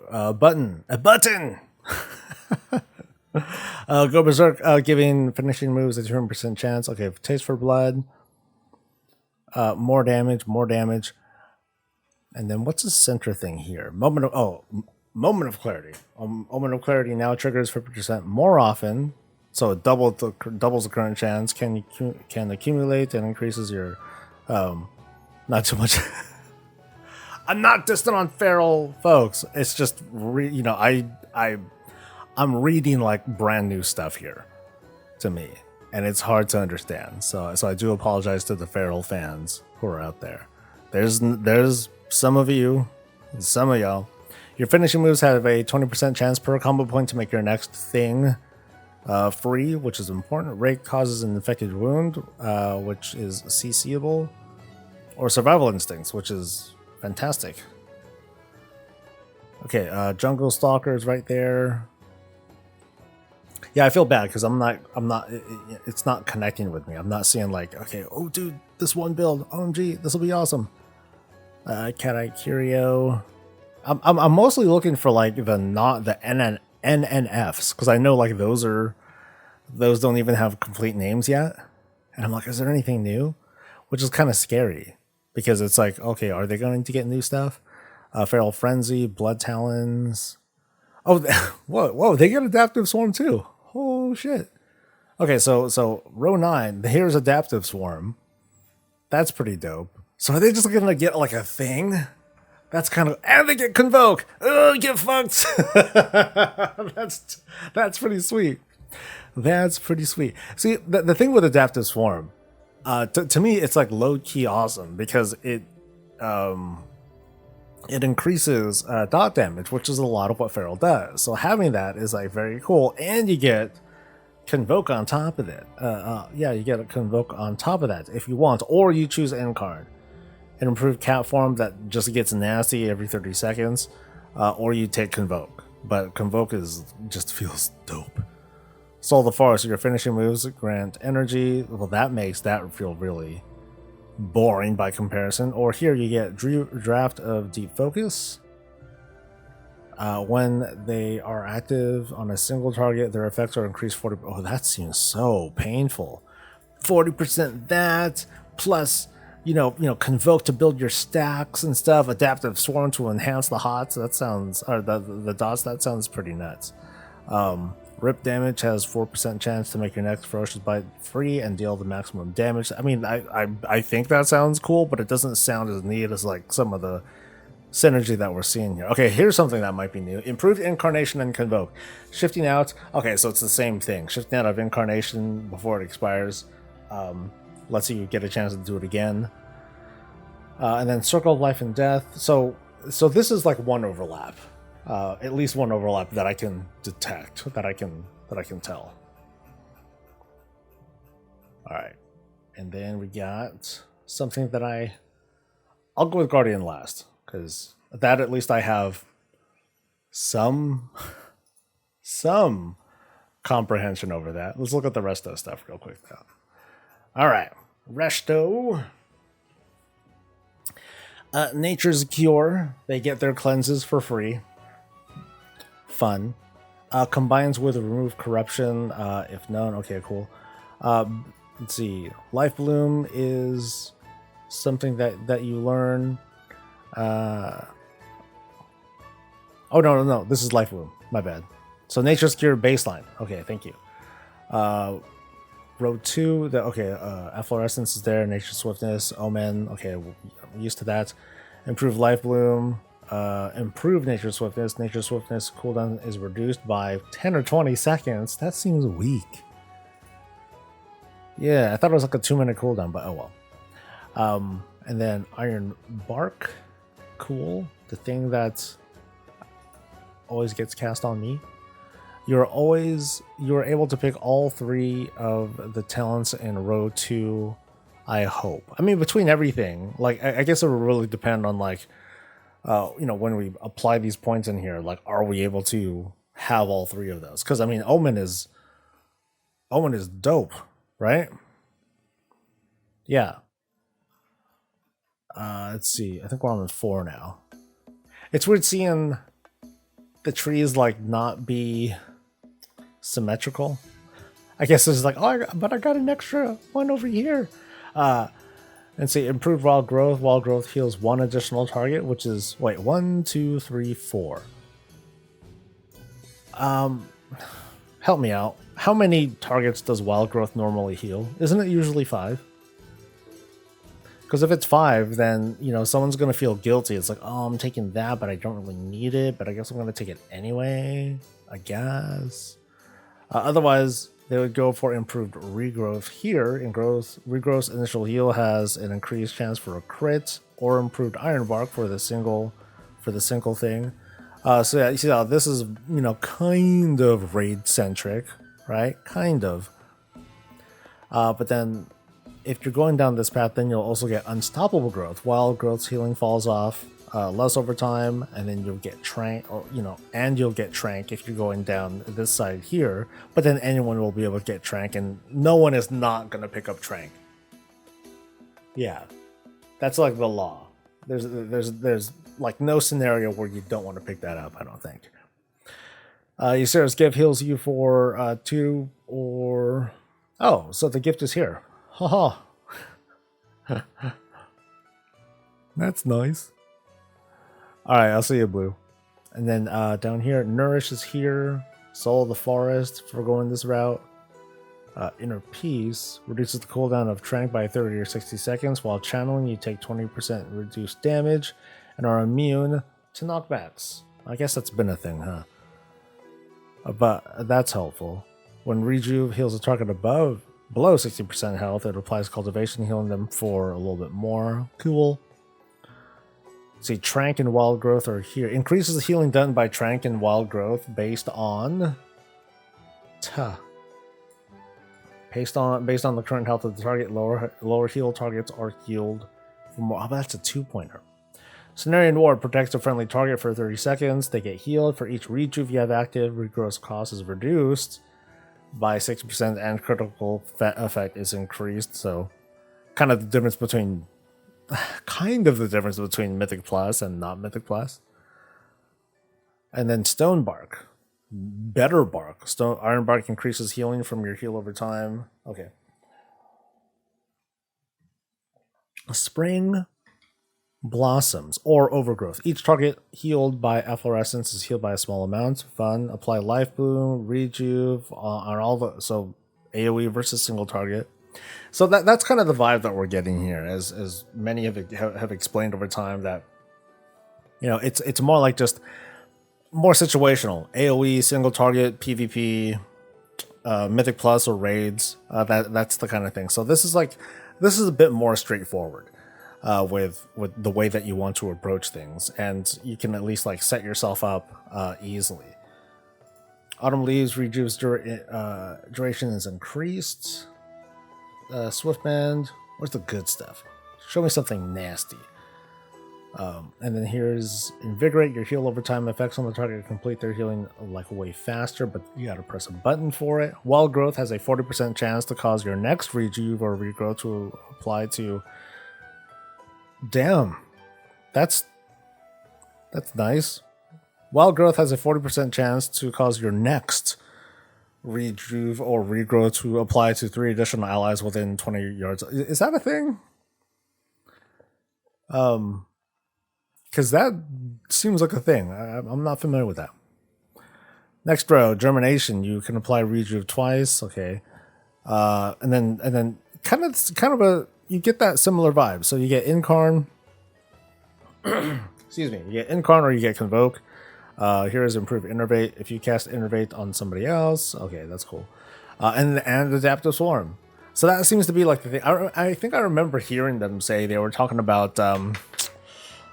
A button. Go Berserk, giving finishing moves a 200% chance. Okay, Taste for Blood. More damage. And then what's the center thing here? Moment of Clarity. Moment of Clarity now triggers 50% more often. So it doubles the current chance. Can accumulate and increases your not too much. I'm not distant on Feral, folks. It's just I'm reading like brand new stuff here to me, and it's hard to understand. So I do apologize to the Feral fans who are out there. There's some of y'all. Your finishing moves have a 20% chance per combo point to make your next thing free, which is important. Rake causes an infected wound, which is CCable, or Survival Instincts, which is fantastic. Okay, Jungle Stalker is right there. Yeah, I feel bad because it's not connecting with me. I'm not seeing like, okay, oh dude, this one build, OMG, this will be awesome. Cat Eye Curio. I'm mostly looking for like the NNFs, because I know like those don't even have complete names yet. And I'm like, is there anything new? Which is kind of scary, because it's like, okay, are they going to get new stuff? Feral Frenzy, Blood Talons. Oh, whoa, they get Adaptive Swarm too. Oh shit. Okay, so row 9, here's Adaptive Swarm. That's pretty dope. So are they just gonna get like a thing? That's kind of, and they get Convoke. Oh, get fucked. That's pretty sweet. That's pretty sweet. See, the thing with Adaptive Swarm, To me, it's like low-key awesome because it increases dot damage, which is a lot of what Feral does. So having that is like very cool, and you get Convoke on top of it. Yeah, you get a Convoke on top of that if you want, or you choose End card. An improved cat form that just gets nasty every 30 seconds, or you take Convoke. But Convoke just feels dope. Soul of the Forest, your finishing moves grant energy. Well, that makes that feel really boring by comparison. Or here you get Draft of Deep Focus. When they are active on a single target, their effects are increased 40%. Oh, that seems so painful. 40% that, plus, Convoke to build your stacks and stuff. Adaptive Swarm to enhance the hots. That sounds, or the dots, that sounds pretty nuts. Rip damage has 4% chance to make your next ferocious bite free and deal the maximum damage. I mean, I think that sounds cool, but it doesn't sound as neat as like some of the synergy that we're seeing here. Okay, here's something that might be new. Improved Incarnation and Convoke. Shifting out. Okay, so it's the same thing. Shifting out of Incarnation before it expires lets you get a chance to do it again. And then Circle of Life and Death. So this is like one overlap. At least one overlap that I can detect, that I can tell. All right, and then we got something that I'll go with Guardian last, because that at least I have some comprehension over that. Let's look at the rest of the stuff real quick though. All right, Resto. Nature's Cure. They get their cleanses for free. Fun. Combines with Remove Corruption if known. Okay, cool. Let's see. Life Bloom is something that you learn. Oh, no. This is Life Bloom. My bad. So Nature's Cure baseline. Okay, thank you. Road 2. Efflorescence is there. Nature's Swiftness. Omen. Okay, I'm used to that. Improved Life Bloom. Improved Nature Swiftness. Nature Swiftness cooldown is reduced by 10 or 20 seconds. That seems weak. Yeah, I thought it was like a 2-minute cooldown, but oh well. And then Iron Bark. Cool. The thing that always gets cast on me. You're able to pick all 3 of the talents in row 2, I hope. I mean, between everything, like I guess it will really depend on like when we apply these points in here, like, are we able to have all 3 of those? Because I mean, Omen is dope, right? Yeah. Let's see. I think we're on 4 now. It's weird seeing the trees like not be symmetrical. I guess it's like, but I got an extra one over here. And see, improved wild growth. Wild growth heals 1 additional target, which is 1, 2, 3, 4. Help me out. How many targets does wild growth normally heal? Isn't it usually 5? Because if it's 5, then someone's gonna feel guilty. It's like, oh, I'm taking that, but I don't really need it. But I guess I'm gonna take it anyway. I guess. Otherwise, they would go for improved regrowth here. Regrowth's initial heal has an increased chance for a crit, or improved Iron Bark for the single thing. So yeah, you see how this is kind of raid centric, right? Kind of. But then if you're going down this path, then you'll also get unstoppable growth. Wild growth's healing falls off less over time, and then you'll get trank, and you'll get trank if you're going down this side here. But then anyone will be able to get trank, and no one is not gonna pick up trank. Yeah, that's like the law. There's like no scenario where you don't want to pick that up. I don't think. Ysera's gift heals you for 2 or so the gift is here. Haha. That's nice. All right, I'll see you, Blue. And then down here, Nourish is here. Soul of the Forest for going this route. Inner Peace reduces the cooldown of Trank by 30 or 60 seconds. While channeling, you take 20% reduced damage and are immune to knockbacks. I guess that's been a thing, huh? But that's helpful. When Rejuve heals a target above below 60% health, it applies cultivation, healing them for a little bit more. Cool. See, Trank and Wild Growth are here. Increases the healing done by Trank and Wild Growth based on... Based on the current health of the target, lower heal targets are healed for more. Oh, that's a 2-pointer. Cenarian Ward protects a friendly target for 30 seconds. They get healed. For each rejuve you have active, regrowth cost is reduced by 60% and critical effect is increased. So kind of the difference between Mythic Plus and not Mythic Plus. And then Stone Bark. Better Bark. Iron Bark increases healing from your heal over time. Okay. Spring Blossoms or Overgrowth. Each target healed by efflorescence is healed by a small amount. Fun. Apply Life Bloom, Rejuve on all the... So AoE versus single target. So that's kind of the vibe that we're getting here, as many have explained over time, that, you know, it's more like just more situational. AoE, single target, PvP, Mythic Plus or raids. That's the kind of thing. So this is a bit more straightforward with the way that you want to approach things, and you can at least like set yourself up easily. Autumn Leaves Rejuve's duration is increased. Swiftband. Where's the good stuff? Show me something nasty. And then here's Invigorate. Your heal over time effects on the target complete their healing like way faster, but you gotta press a button for it. Wild Growth has a 40% chance to cause your next rejuve or regrowth to apply to. Damn, that's nice. Wild Growth has a 40% chance to cause your next rejuve or regrow to apply to 3 additional allies within 20 yards. Is that a thing? Because that seems like a thing. I'm not familiar with that. Next row, Germination. You can apply rejuve twice. Okay, and then kind of a, you get that similar vibe. So you get Incarn. Excuse me. You get Incarn or you get Convoke. Here is Improved Innervate. If you cast Innervate on somebody else, okay, that's cool. And Adaptive Swarm. So that seems to be like the thing. I think I remember hearing them say they were talking about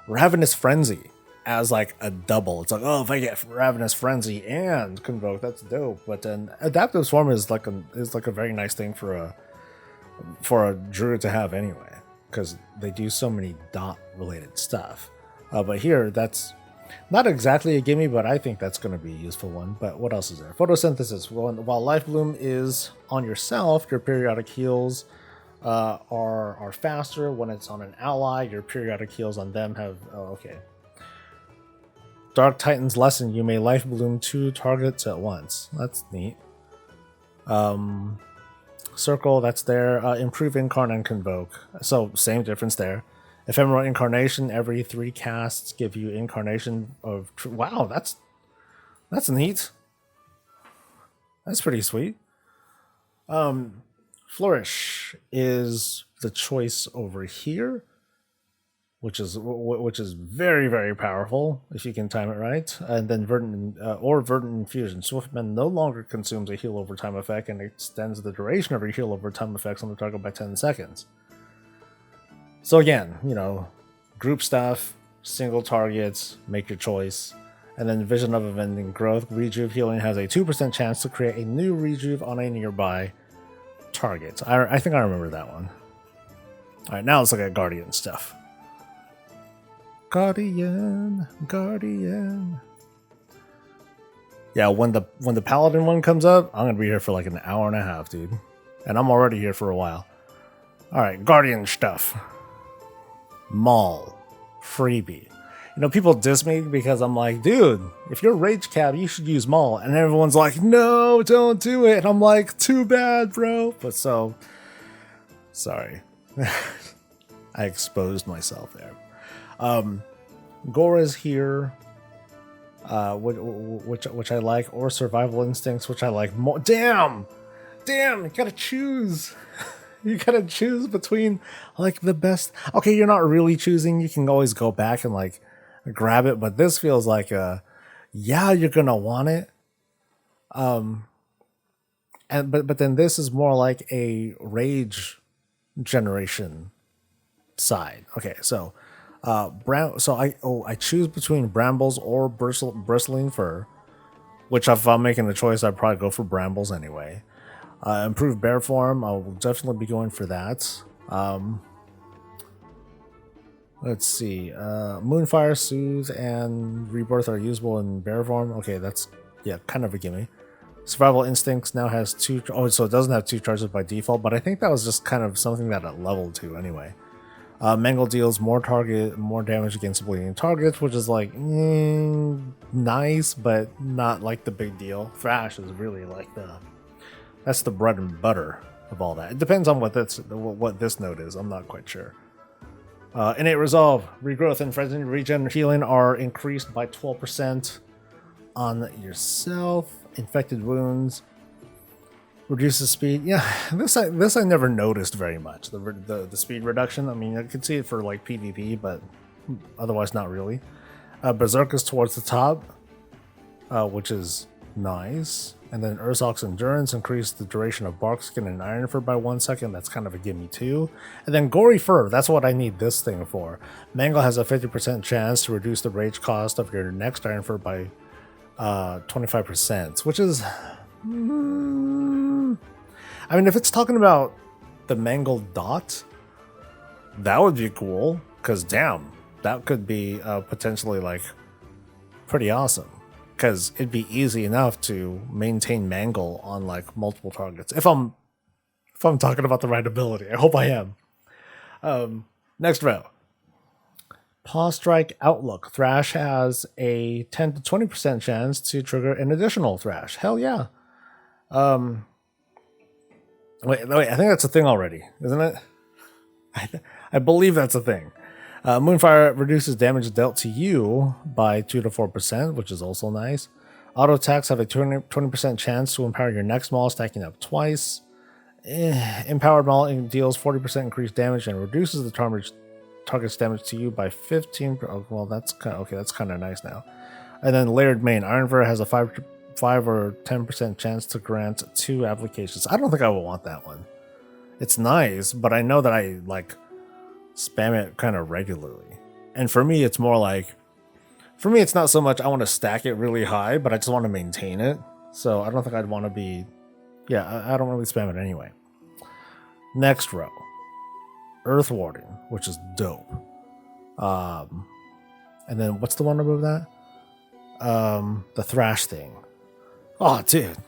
Ravenous Frenzy as like a double. It's like, oh, if I get Ravenous Frenzy and Convoke, that's dope. But then Adaptive Swarm is like a very nice thing for a druid to have anyway, because they do so many dot related stuff. But here, that's not exactly a gimme, but I think that's going to be a useful one. But what else is there? Photosynthesis. While Life Bloom is on yourself, your periodic heals are faster. When it's on an ally, your periodic heals on them have... Oh, okay. Dark Titan's Lesson. You may Life Bloom 2 targets at once. That's neat. Circle, that's there. Improve Incarn and Convoke. So, same difference there. Ephemeral Incarnation, every 3 casts give you Incarnation of... Wow, that's neat. That's pretty sweet. Flourish is the choice over here, which is very, very powerful if you can time it right. And then Verdant Infusion. Swiftman no longer consumes a heal over time effect and extends the duration of your heal over time effects on the target by 10 seconds. So again, you know, group stuff, single targets, make your choice. And then Vision of Avenging Growth. Rejuve healing has a 2% chance to create a new rejuve on a nearby target. I think I remember that one. Alright, now let's look at Guardian stuff. Guardian. Yeah, when the Paladin one comes up, I'm gonna be here for like an hour and a half, dude. And I'm already here for a while. Alright, Guardian stuff. Maul. Freebie. You know, people diss me because I'm like, dude, if you're Rage Cab, you should use Maul. And everyone's like, no, don't do it. And I'm like, too bad, bro. But so, sorry. I exposed myself there. Gora's here, which I like, or Survival Instincts, which I like more. Damn, you gotta choose. You gotta choose between like the best. Okay, you're not really choosing. You can always go back and like grab it, but this feels like yeah, you're gonna want it. And and but then this is more like a rage generation side. Okay, so I choose between brambles or bristling fur, which if I'm making a choice, I'd probably go for brambles anyway. Improved bear form, I will definitely be going for that. Let's see. Moonfire, Soothe, and Rebirth are usable in bear form. Okay, that's, yeah, kind of a gimme. Survival Instincts now has 2... Oh, so it doesn't have 2 charges by default, but I think that was just kind of something that it leveled to anyway. Mangle deals more damage against bleeding targets, which is like, nice, but not like the big deal. Thrash is really like that's the bread and butter of all that. It depends on what this node is. I'm not quite sure. Innate Resolve, Regrowth, and Frenzied Regen Healing are increased by 12% on yourself. Infected Wounds reduces speed. Yeah, this I never noticed very much. The speed reduction. I mean, I could see it for like PvP, but otherwise not really. Berserk is towards the top, which is nice. And then Urzok's Endurance increased the duration of Bark Skin and Iron Fur by 1 second. That's kind of a gimme too. And then Gory Fur, that's what I need this thing for. Mangle has a 50% chance to reduce the rage cost of your next Iron Fur by 25%, which is... I mean, if it's talking about the Mangle Dot, that would be cool, because damn, that could be potentially like pretty awesome. Because it'd be easy enough to maintain Mangle on like multiple targets. If I'm talking about the right ability, I hope I am. Next row. Paw Strike Outlook. Thrash has a 10 to 20% chance to trigger an additional Thrash. Hell yeah. Wait, I think that's a thing already, isn't it? I believe that's a thing. Moonfire reduces damage dealt to you by 2 to 4%, which is also nice. Auto attacks have a 20% chance to empower your next Maul, stacking up twice. Empowered Maul deals 40% increased damage and reduces the target's damage to you by 15. Oh, well, that's kind of okay. That's kind of nice now. And then Layered Mane. Ironfur has a 5 or 10% chance to grant 2 applications. I don't think I would want that one. It's nice, but I know that I like spam it kind of regularly. And for me, it's more like, for me, it's not so much I want to stack it really high, but I just want to maintain it. So I don't think I'd want to be, yeah, I don't really spam it anyway. Next row. Earth Warding, which is dope. And then what's the one above that? The Thrash thing. Oh, dude.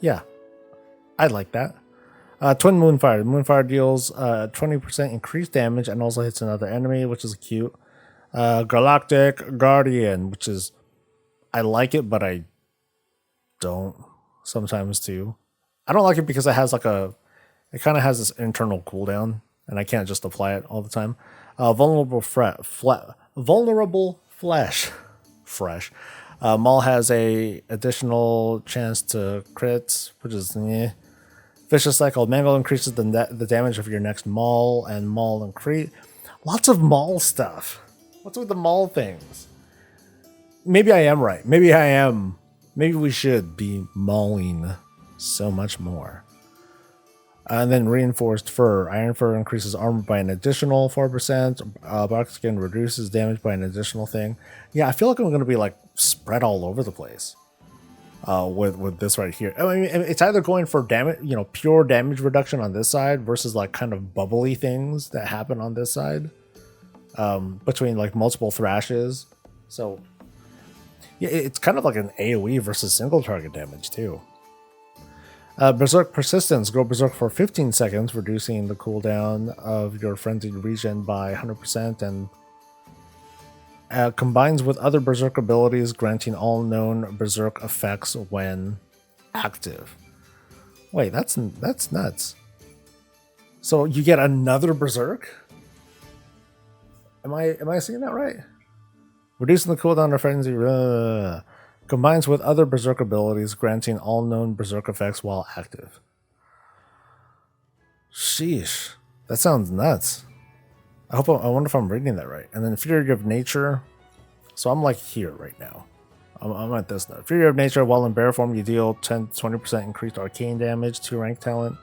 Yeah, I like that. Twin Moonfire. Moonfire deals 20% increased damage and also hits another enemy, which is cute. Galactic Guardian, which is, I like it, but I don't sometimes too. I don't like it because it has like it kind of has this internal cooldown, and I can't just apply it all the time. Vulnerable Flesh. Fresh. Maul has a additional chance to crit, which is Vicious Cycle. Mangle increases the damage of your next Maul, and Maul increase. Lots of Maul stuff. What's with the Maul things? Maybe I am right. Maybe I am. Maybe we should be mauling so much more. And then Reinforced Fur. Iron Fur increases armor by an additional 4%. Bark Skin reduces damage by an additional thing. Yeah, I feel like I'm going to be like spread all over the place with this right here. I mean, it's either going for damage, pure damage reduction on this side versus like kind of bubbly things that happen on this side between like multiple thrashes. So yeah, it's kind of like an AoE versus single target damage too. Berserk Persistence. Go Berserk for 15 seconds, reducing the cooldown of your Frenzied Regen by 100%, and combines with other Berserk abilities, granting all known Berserk effects when active. Wait, that's nuts. So you get another Berserk? Am I seeing that right? Reducing the cooldown of Frenzy. Combines with other Berserk abilities, granting all known Berserk effects while active. Sheesh. That sounds nuts. I wonder if I'm reading that right. And then Fury of Nature. So I'm like here right now. I'm at this now. Fury of Nature, while in bear form, you deal 10-20% increased arcane damage to rank talent.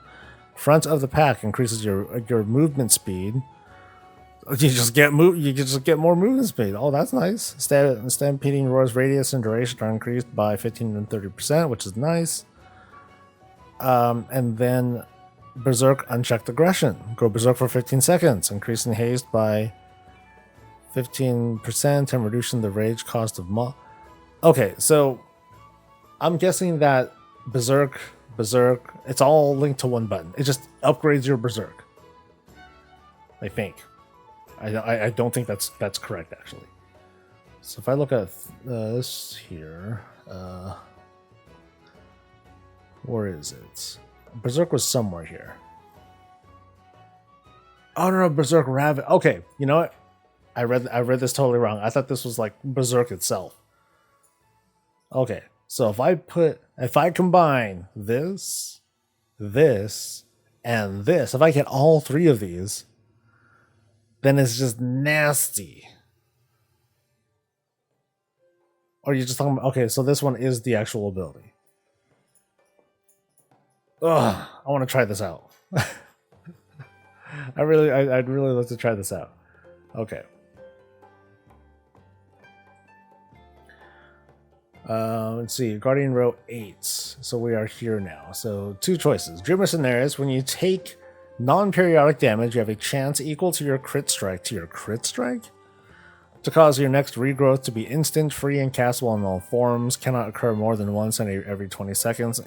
Front of the pack increases your movement speed. You just get more movement speed. Oh, that's nice. Stampeding Roar's radius and duration are increased by 15 and 30%, which is nice. And then Berserk Unchecked Aggression. Go Berserk for 15 seconds, increasing haste by 15% and reducing the rage cost of Okay, so I'm guessing that Berserk, it's all linked to one button. It just upgrades your Berserk. I think. I don't think that's correct, actually. So if I look at this here, where is it? Berserk was somewhere here. Oh no, Berserk Raven. Okay, you know what? I read this totally wrong. I thought this was like Berserk itself. Okay, so if I combine this, and this, if I get all three of these, then it's just nasty. Or you're just talking about, okay, so this one is the actual ability. Ugh, I want to try this out. I'd really like to try this out. Okay. Let's see, Guardian Row 8. So we are here now. So 2 choices. Dream Mercenaries, when you take non-periodic damage, you have a chance equal to your crit strike. To cause your next regrowth to be instant, free, and castable in all forms. Cannot occur more than once in every 20 seconds.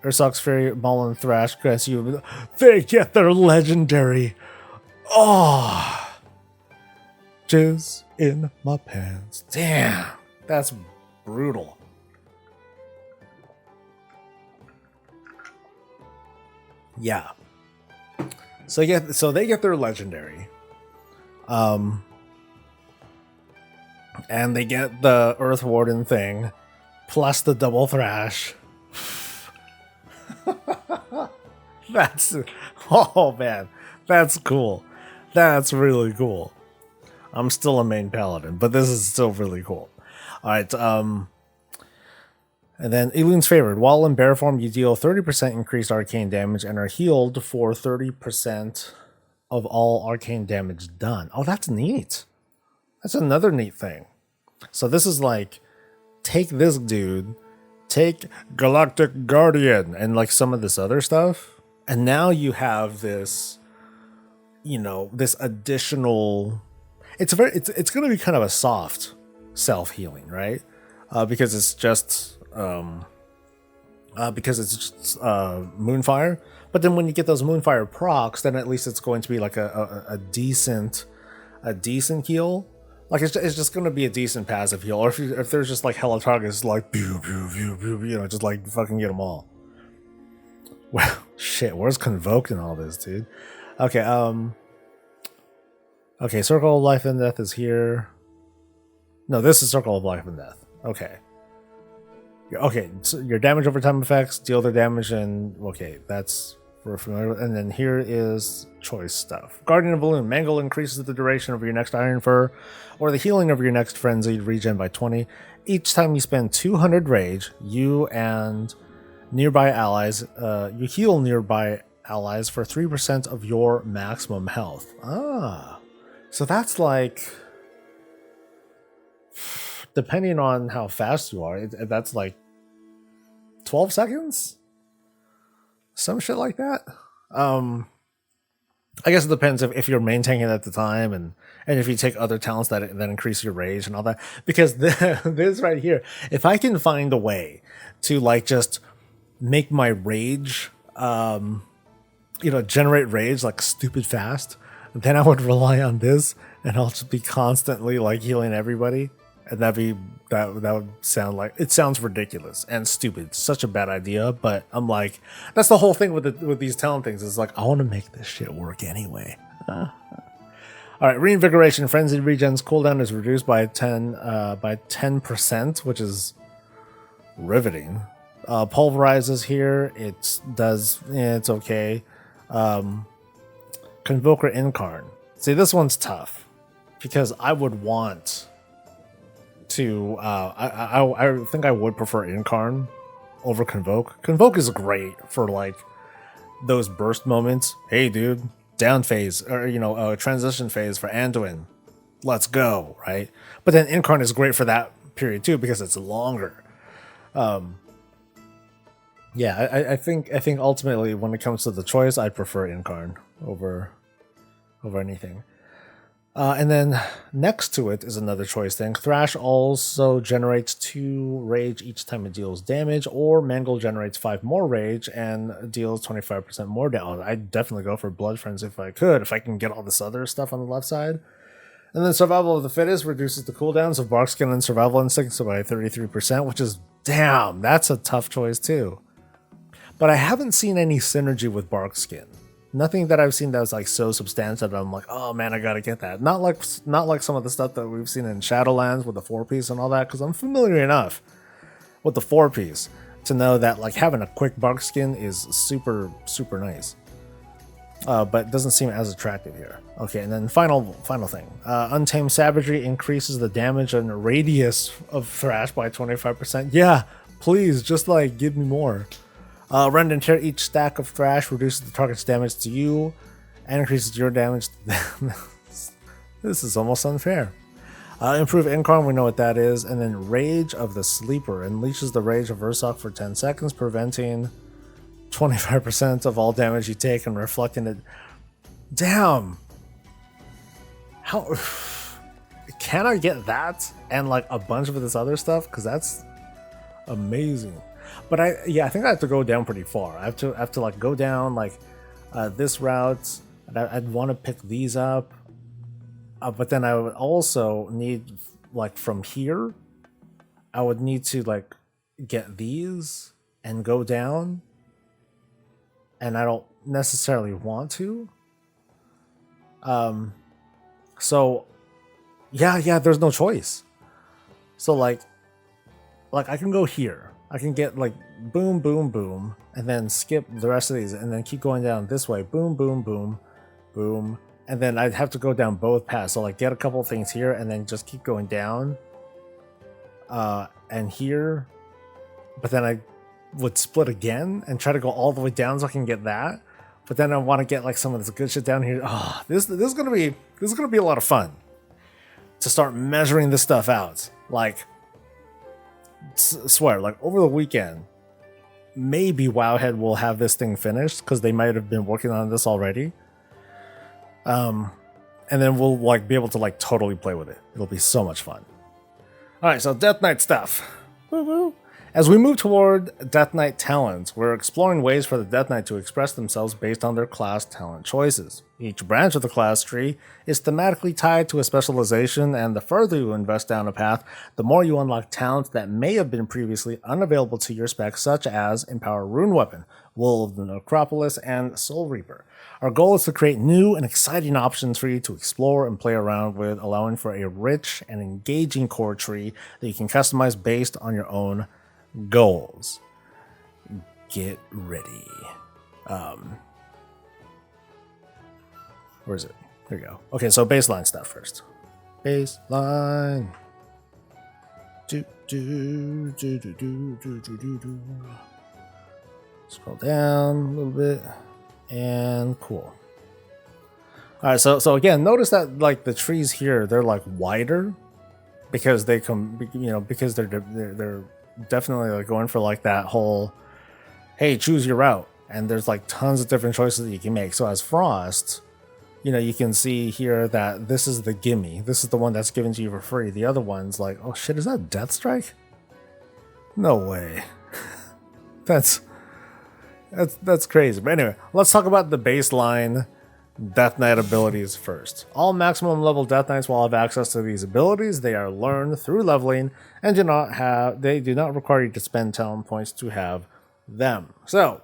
Ursock's Fury, Maul, and Thrash grants you... They get their legendary. Oh! Jizz in my pants. Damn. That's brutal. Yeah. So they get their legendary. And they get the Earth Warden thing, plus the double thrash. Oh man, that's cool. That's really cool. I'm still a main paladin, but this is still really cool. Alright, and then Elune's Favored. While in bear form, you deal 30% increased arcane damage and are healed for 30% of all arcane damage done. Oh, that's neat. That's another neat thing. So this is like, take this dude, take Galactic Guardian, and like some of this other stuff, and now you have this, you know, this additional... It's going to be kind of a soft self-healing, right? Because it's just Moonfire. But then when you get those Moonfire procs, then at least it's going to be like a decent heal. Like it's just going to be a decent passive heal. Or if there's just like hella targets, like pew, pew, pew, pew, you know, just like fucking get them all. Well, shit, where's Convoked in all this, dude? Okay, okay, Circle of Life and Death is here. No, this is Circle of Life and Death. Okay. Okay, so your damage over time effects, deal their damage, and okay, that's we're familiar with. And then here is choice stuff. Guardian of Balloon. Mangle increases the duration of your next Iron Fur, or the healing of your next Frenzied regen by 20. Each time you spend 200 rage, you and nearby allies, you heal nearby allies for 3% of your maximum health. Ah, so that's like, depending on how fast you are, that's like 12 seconds? Some shit like that. I guess it depends if you're maintaining it at the time and if you take other talents that increase your rage and all that. Because this right here, if I can find a way to like just make my rage, you know, generate rage like stupid fast, then I would rely on this and I'll just be constantly like healing everybody. And that would sound like, it sounds ridiculous and stupid. Such a bad idea, but I'm like, that's the whole thing with these talent things. It's like, I want to make this shit work anyway. All right, Reinvigoration. Frenzied Regen's cooldown is reduced by 10%, which is riveting. Pulverizes here. It's okay. Convoker Incarn. See, this one's tough because I would want to I think I would prefer Incarn over Convoke. Convoke is great for like those burst moments. Hey dude, down phase, or transition phase for Anduin. Let's go, right? But then Incarn is great for that period too because it's longer. Yeah, I think ultimately when it comes to the choice, I'd prefer Incarn over anything. And then next to it is another choice thing. Thrash also generates 2 rage each time it deals damage, or Mangle generates 5 more rage and deals 25% more damage. I'd definitely go for Blood Frenzy if I could, if I can get all this other stuff on the left side. And then Survival of the Fittest reduces the cooldowns of Barkskin and Survival Instincts by 33%, which is, damn, that's a tough choice too. But I haven't seen any synergy with Barkskin. Nothing that I've seen that was like so substantial that I'm like, oh man, I gotta get that. Not like some of the stuff that we've seen in Shadowlands with the 4-piece and all that, because I'm familiar enough with the 4-piece to know that like having a quick Barkskin is super nice. But doesn't seem as attractive here. Okay, and then final thing. Untamed Savagery increases the damage and radius of Thrash by 25%. Yeah, please, just like give me more. Rend and Tear each stack of Thrash reduces the target's damage to you and increases your damage to them. This is almost unfair. Improve Incarn, we know what that is. And then Rage of the Sleeper unleashes the Rage of Ursoc for 10 seconds, preventing 25% of all damage you take and reflecting it. Damn! How can I get that and like a bunch of this other stuff? Because that's amazing. But I think I have to go down pretty far. I have to like go down like this route. I'd want to pick these up, but then I would also need like from here. I would need to like get these and go down, and I don't necessarily want to. So yeah, there's no choice. So like I can go here. I can get like boom, boom, boom, and then skip the rest of these and then keep going down this way. Boom, boom, boom, boom. And then I'd have to go down both paths. So like get a couple things here and then just keep going down. And here. But then I would split again and try to go all the way down so I can get that. But then I want to get like some of this good shit down here. Oh, this is gonna be a lot of fun. To start measuring this stuff out. Like swear, like over the weekend, maybe Wowhead will have this thing finished because they might have been working on this already. And then we'll like be able to like totally play with it. It'll be so much fun. All right, so Death Knight stuff. Woo-woo. As we move toward Death Knight talents, we're exploring ways for the Death Knight to express themselves based on their class talent choices. Each branch of the class tree is thematically tied to a specialization, and the further you invest down a path, the more you unlock talents that may have been previously unavailable to your spec, such as Empower Rune Weapon, Wool of the Necropolis, and Soul Reaper. Our goal is to create new and exciting options for you to explore and play around with, allowing for a rich and engaging core tree that you can customize based on your own goals. Get ready. Where is it? Here we go. Okay, so baseline stuff first. Baseline. Scroll down a little bit. And cool. All right, so again, notice that like the trees here, they're like wider because they come, because they're definitely like going for like that whole, hey, choose your route, and there's like tons of different choices that you can make. So as Frost, you can see here that this is the gimme. This is the one that's given to you for free. The other one's like, oh shit, is that Death Strike? No way. That's crazy. But anyway, let's talk about the baseline Death Knight abilities first. All maximum level Death Knights will have access to these abilities. They are learned through leveling and do not require you to spend talent points to have them. So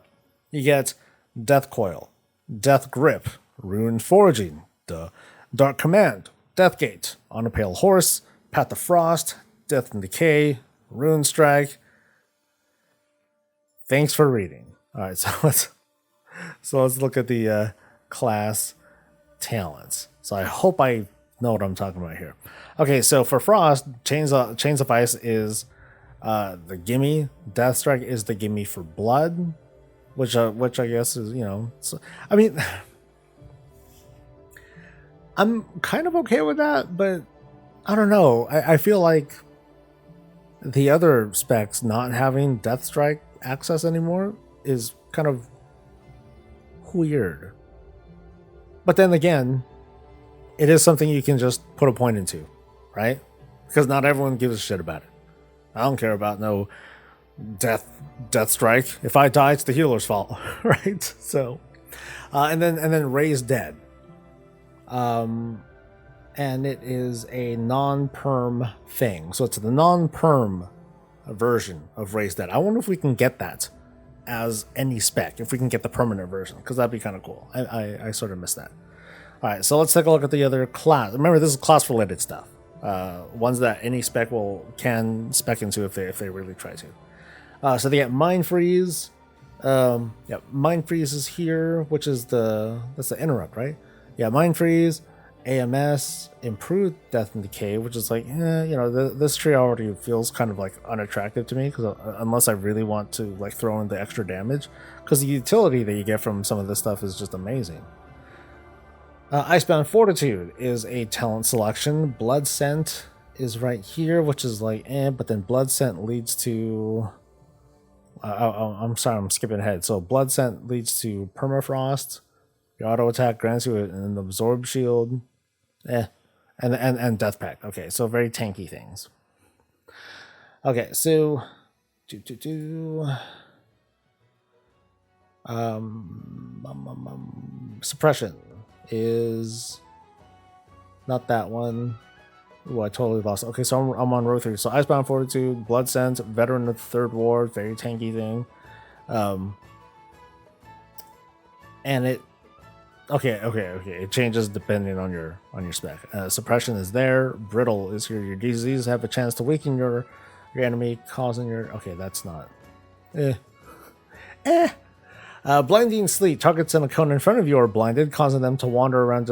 you get Death Coil, Death Grip, Rune Foraging, Dark Command, Death Gate, On a Pale Horse, Path of Frost, Death and Decay, Rune Strike. Thanks for reading. All right, so let's look at the class talents. So I hope I know what I'm talking about here. Okay, so for Frost, Chains of Ice is the gimme. Death Strike is the gimme for Blood, which I guess is, you know, so, I mean, I'm kind of okay with that, but I don't know. I feel like the other specs not having Death Strike access anymore is kind of weird. But then again, it is something you can just put a point into, right? Because not everyone gives a shit about it. I don't care about no death strike. If I die, it's the healer's fault, right? So, and then Raise Dead, and it is a non-perm thing. So it's the non-perm version of Raise Dead. I wonder if we can get that as any spec, if we can get the permanent version, because that'd be kind of cool. I sort of missed that. All right, so let's take a look at the other class. Remember, this is class-related stuff. Ones that any spec can spec into if they really try to. So they get Mind Freeze. Yeah, Mind Freeze is here, which is that's the interrupt, right? Yeah, Mind Freeze, AMS, Improved Death and Decay, which is like, you know, this tree already feels kind of like unattractive to me, because unless I really want to like throw in the extra damage, because the utility that you get from some of this stuff is just amazing. Icebound Fortitude is a talent selection. Blood Scent is right here, which is like, but then Blood Scent leads to... I'm sorry, I'm skipping ahead. So Blood Scent leads to Permafrost. Your auto attack grants you an Absorb Shield. And Death Pact. Okay, so very tanky things. Okay, so... Suppression is not that one. Ooh, I totally lost. Okay, so I'm on row 3. So Icebound Fortitude, Blood Scent, Veteran of the Third War, very tanky thing. And it okay. It changes depending on your spec. Suppression is there. Brittle is here. Your diseases have a chance to weaken your enemy, causing your... Okay, that's not... Blinding Sleep. Targets in a cone in front of you are blinded, causing them to wander around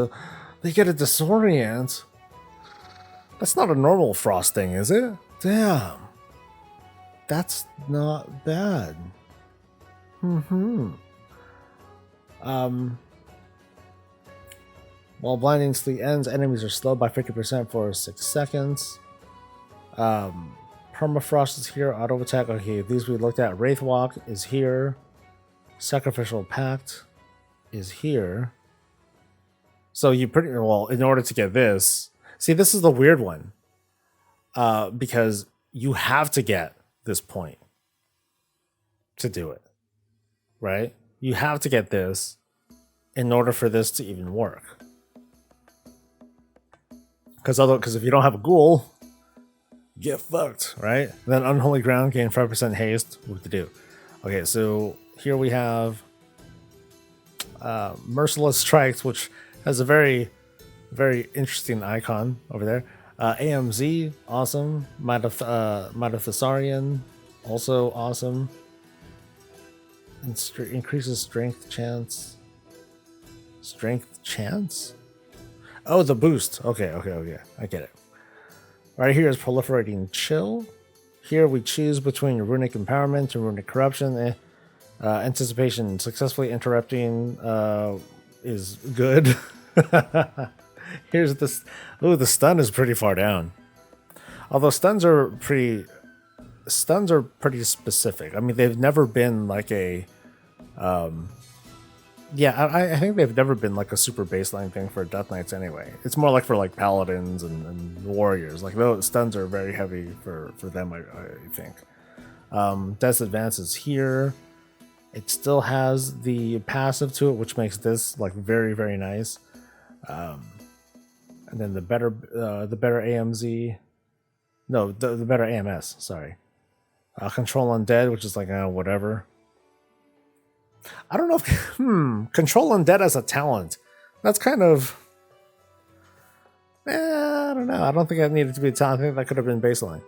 they get a disorient. That's not a normal Frost thing, is it? Damn. That's not bad. While Blinding Sleep ends, enemies are slowed by 50% for 6 seconds. Permafrost is here. Auto attack. Okay, these we looked at. Wraithwalk is here. Sacrificial Pact is here. So you pretty well, in order to get this, see, this is the weird one, because you have to get this point to do it, right? You have to get this in order for this to even work. Because if you don't have a ghoul, you get fucked, right? And then Unholy Ground gain 5% haste. What to do? Okay, so here we have Merciless Strikes, which has a very, very interesting icon over there. AMZ, awesome. Might of Thessarian, also awesome. And increases strength chance. Strength chance? Oh, the boost. Okay. I get it. Right here is Proliferating Chill. Here we choose between Runic Empowerment and Runic Corruption. Anticipation. Successfully interrupting is good. Here's this. Oh, the stun is pretty far down. Although stuns are pretty specific. I mean, they've never been like a... I think they've never been like a super baseline thing for Death Knights anyway. It's more like for like Paladins and Warriors. Like those stuns are very heavy for them, I think. Death's Advance is here. It still has the passive to it, which makes this like very, very nice. And then the better AMZ, no, the better AMS. Sorry, Control Undead, which is like whatever. I don't know if Control Undead as a talent. That's kind of. I don't know. I don't think that needed to be a talent. I think that could have been baseline.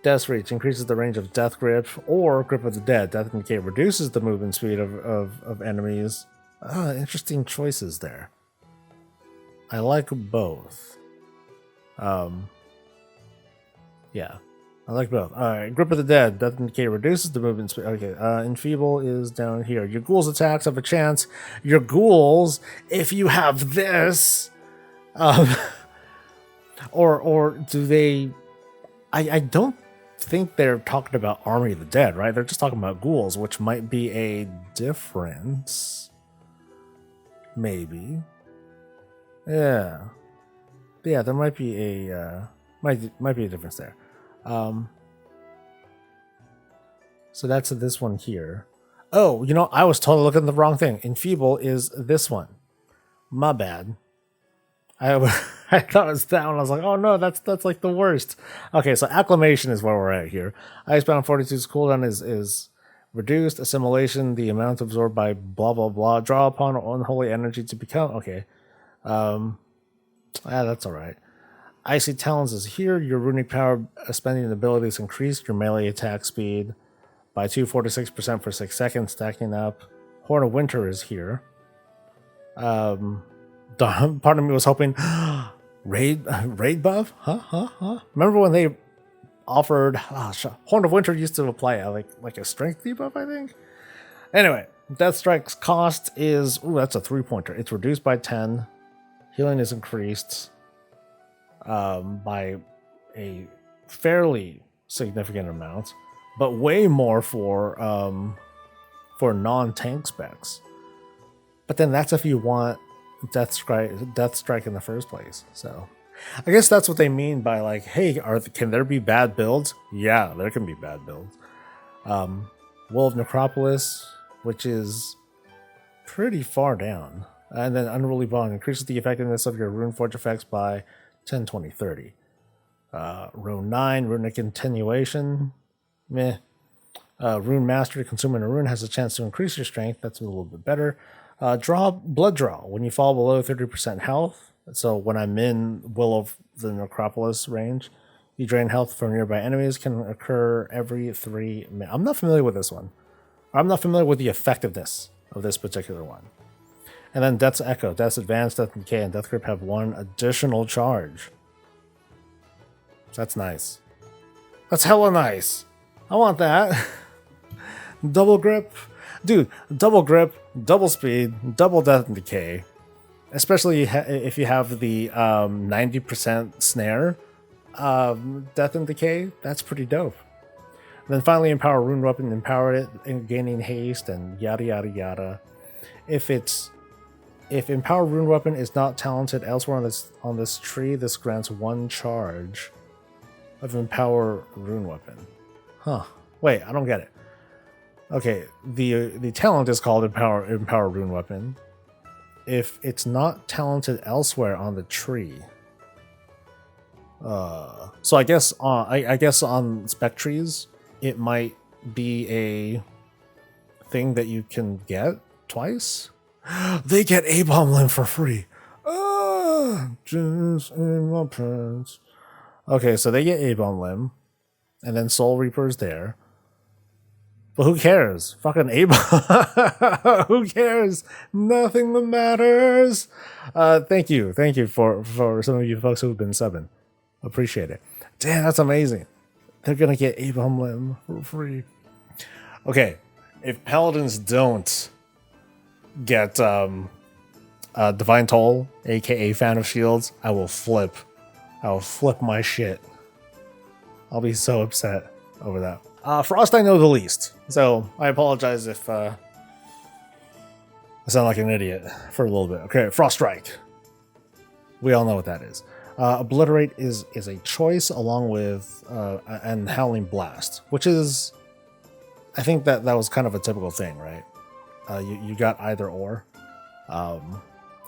Death Reach increases the range of Death Grip or Grip of the Dead. Death Decay reduces the movement speed of enemies. Interesting choices there. I like both. Yeah, I like both. Alright, Grip of the Dead. Death and Decay reduces the movement speed. Okay, Enfeeble is down here. Your ghouls' attacks have a chance. Your ghouls, if you have this, um, or do they? I don't think they're talking about Army of the Dead, right? They're just talking about ghouls, which might be a difference. Maybe. Yeah. Yeah, there might be a might be a difference there. So that's this one here. Oh, you know, I was totally looking at the wrong thing. Enfeeble is this one. My bad. I I thought it was that one. I was like, oh no, that's like the worst. Okay, so acclamation is where we're at here. Icebound 42's cooldown is reduced. Assimilation, the amount absorbed by blah blah blah. Draw upon unholy energy to become okay. That's alright. Icy Talons is here. Your runic power spending abilities increased. Your melee attack speed by 246% for 6 seconds, stacking up. Horn of Winter is here. Part of me was hoping raid buff? Huh? Remember when they offered Horn of Winter used to apply like a strength debuff, I think. Anyway, Death Strike's cost is that's a 3-pointer. It's reduced by 10. Healing is increased by a fairly significant amount, but way more for non-tank specs. But then that's if you want Death Strike in the first place. So I guess that's what they mean by like, hey, can there be bad builds? Yeah, there can be bad builds. Will of Necropolis, which is pretty far down. And then Unruly Bond increases the effectiveness of your Runeforge effects by 10, 20, 30. Rune 9, Runic Continuation. Meh. Rune Mastery, consuming a rune has a chance to increase your strength. That's a little bit better. Blood Draw. When you fall below 30% health, so when I'm in Will of the Necropolis range, you drain health from nearby enemies, can occur every 3 minutes. I'm not familiar with this one. I'm not familiar with the effectiveness of this particular one. And then Death's Echo, Death's Advance, Death Decay, and Death Grip have 1 additional charge. That's nice. That's hella nice. I want that. Double Grip. Dude, Double Grip, double speed, double Death and Decay. Especially if you have the 90% snare Death and Decay, that's pretty dope. And then finally Empower Rune Weapon, empower it, and gaining haste and yada yada yada. If Empower Rune Weapon is not talented elsewhere on this tree, this grants 1 charge of Empower Rune Weapon. Huh. Wait, I don't get it. Okay, the talent is called Empower Rune Weapon. If it's not talented elsewhere on the tree, so I guess on spec trees it might be a thing that you can get twice. They get A-Bomb Limb for free. Just in my pants. Okay, so they get A-Bomb Limb, and then Soul Reaper's there. But who cares? Fucking A-Bomb. Who cares? Nothing that matters. Thank you for some of you folks who've been subbing. Appreciate it. Damn, that's amazing. They're gonna get A-Bomb Limb for free. Okay, if Paladins don't get Divine Toll, aka Fan of Shields, I will flip my shit. I'll be so upset over that. Frost I know the least, so I apologize if I sound like an idiot for a little bit. Okay, Frost Strike. We all know what that is. Obliterate is a choice along with and Howling Blast, which is, I think that was kind of a typical thing, right? You got either or, and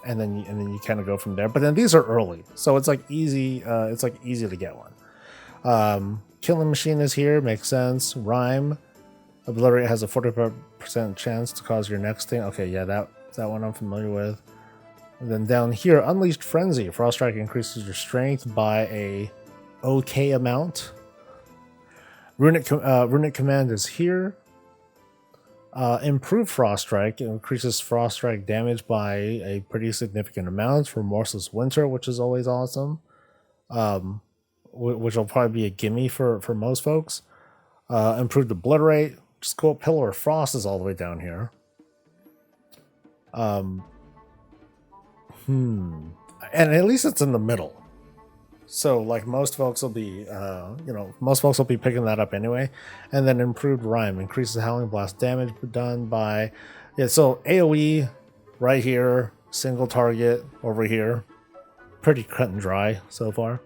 then you kind of go from there. But then these are early, so it's like easy. It's like easy to get one. Killing Machine is here, makes sense. Rhyme, Obliterate has a 40% chance to cause your next thing. Okay, yeah, that one I'm familiar with. And then down here, Unleashed Frenzy. Frost Strike increases your strength by a okay amount. Runic Command is here. Improved Frost Strike increases Frost Strike damage by a pretty significant amount. Remorseless Winter, which is always awesome. Which will probably be a gimme for most folks. Improved Obliterate, which is cool. Pillar of Frost is all the way down here. And at least it's in the middle. So like most folks will be, most folks will be picking that up anyway. And then Improved Rhyme increases Howling Blast damage done by, so AoE right here, single target over here. Pretty cut and dry so far.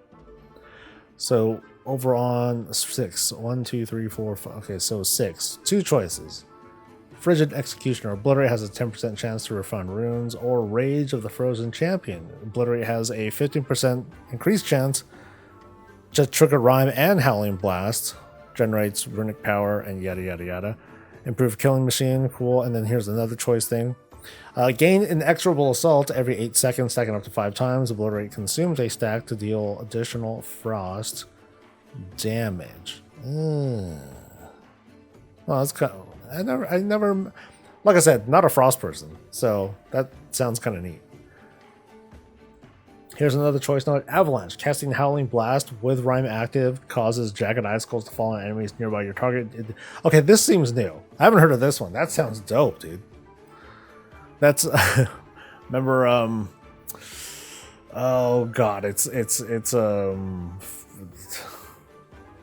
So over on 6, 1, 2, 3, 4, 5. Okay, so 6. 2 choices. Frigid Executioner. Obliterate has a 10% chance to refund runes, or Rage of the Frozen Champion. Obliterate has a 15% increased chance to trigger Rhyme and Howling Blast. Generates runic power and yada yada yada. Improved Killing Machine, cool. And then here's another choice thing. Gain Inexorable Assault every 8 seconds, stacking up to 5 times. Obliterate consumes a stack to deal additional frost damage. Well, that's kind of, I never, like I said, not a frost person, so that sounds kind of neat. Here's another choice note. Avalanche. Casting Howling Blast with Rhyme active causes jagged icicles to fall on enemies nearby your target. Okay, this seems new. I haven't heard of this one. That sounds dope, dude. That's remember oh god, it's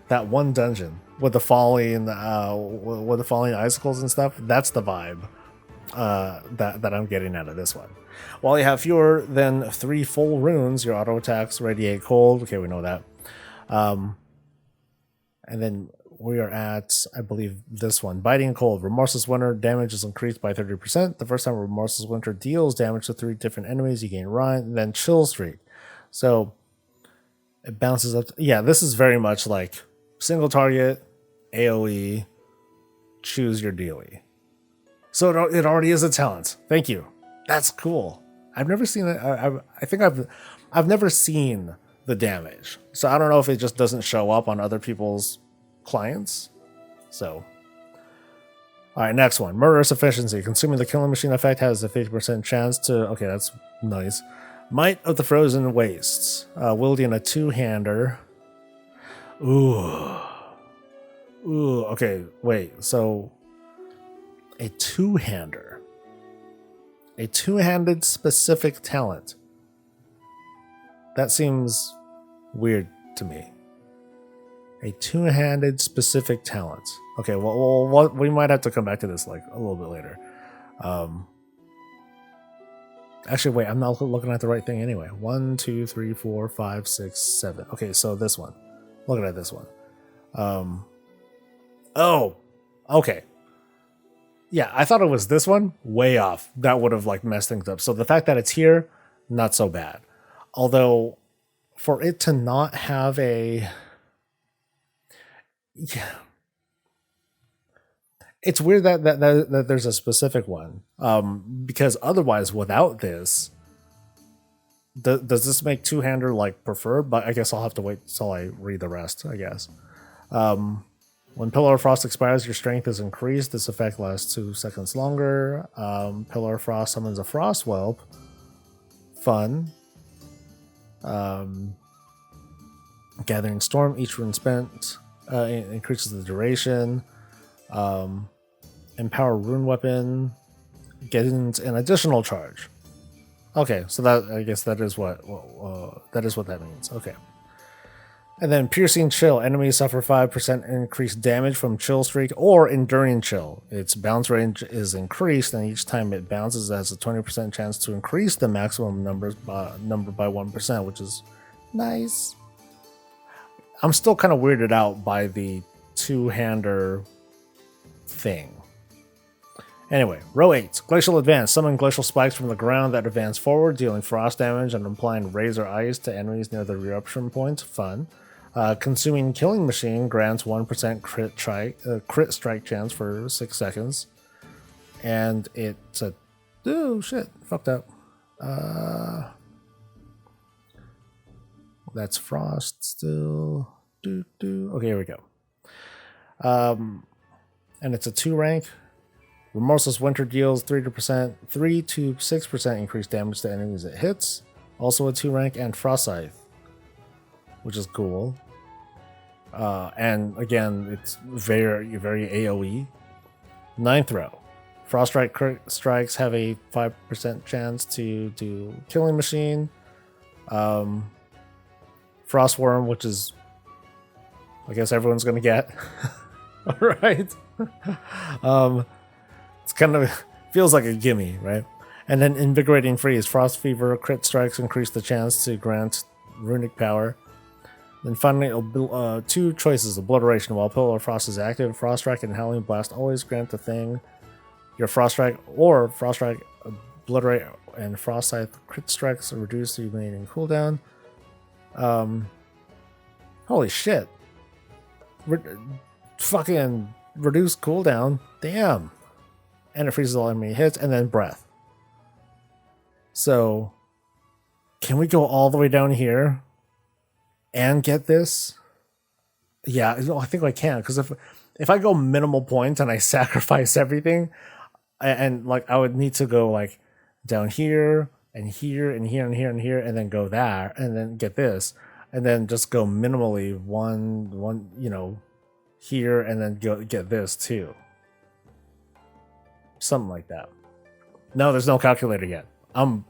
that one dungeon with the falling with the falling icicles and stuff. That's the vibe that I'm getting out of this one. While you have fewer than 3 full runes, your auto attacks radiate cold. Okay, we know that. And then we are at, I believe, this one. Biting Cold. Remorseless Winter. Damage is increased by 30%. The first time Remorseless Winter deals damage to 3 different enemies, you gain Rhyme. And then Chill Streak. So it bounces up. Yeah, this is very much like single target, AoE, choose your dealie. So it already is a talent. Thank you. That's cool. I've never seen it. I think I've never seen the damage. So I don't know if it just doesn't show up on other people's clients. So all right, next one. Murderous Efficiency. Consuming the Killing Machine effect has a 50% chance to, okay, that's nice. Might of the Frozen Wastes. Wielding a 2-hander. Ooh, okay, wait, so a 2-hander. A 2-handed specific talent. That seems weird to me. A 2-handed specific talent. Okay, well, we might have to come back to this like a little bit later. Actually, wait, I'm not looking at the right thing anyway. 1, 2, 3, 4, 5, 6, 7. Okay, so this one. Looking at this one. Oh, okay. Yeah, I thought it was this one. Way off. That would have like messed things up. So the fact that it's here, not so bad. Although, for it to not have a... Yeah. It's weird that there's a specific one. Because otherwise, without this... Does this make 2-hander like preferred? But I guess I'll have to wait till I read the rest, I guess. When Pillar of Frost expires, your strength is increased. This effect lasts 2 seconds longer. Pillar of Frost summons a Frost Whelp. Fun. Gathering Storm. Each rune spent increases the duration. Empower Rune Weapon. Gains an additional charge. Okay, so that, I guess that is what that means. Okay. And then Piercing Chill. Enemies suffer 5% increased damage from Chill Streak or Enduring Chill. Its bounce range is increased, and each time it bounces, it has a 20% chance to increase the maximum number by 1%, which is nice. I'm still kind of weirded out by the 2-hander thing. Anyway, row 8. Glacial Advance. Summon glacial spikes from the ground that advance forward, dealing frost damage and applying razor ice to enemies near the eruption point. Fun. Consuming Killing Machine grants 1% crit strike chance for 6 seconds. And it's a... Oh, shit. Fucked up. That's frost still. Okay, here we go. And it's a 2 rank. Remorseless Winter deals 3 to 6% increased damage to enemies it hits. Also a 2 rank, and Frost Scythe, which is cool. And again, it's very AoE. 9th row. Froststrike crit strikes have a 5% chance to do Killing Machine. Frostworm, which is, I guess everyone's gonna get. Alright. It's kind of feels like a gimme, right? And then Invigorating Freeze. Frost Fever crit strikes increase the chance to grant runic power. Then finally, 2 choices. Obliteration. While Pillar of Frost is active, Froststrike and Howling Blast always grant the thing your Froststrike or Froststrike Obliterate and Frost Scythe crit strikes reduce the remaining cooldown. Holy shit. Fucking reduce cooldown. Damn. And it freezes all enemy hits, and then Breath. So, can we go all the way down here and get this? Yeah, I think I can, because if I go minimal points and I sacrifice everything, and like I would need to go like down here and here and here and here and here, and then go there, and then get this, and then just go minimally one here, and then go get this too. Something like that. No, there's no calculator yet. I'm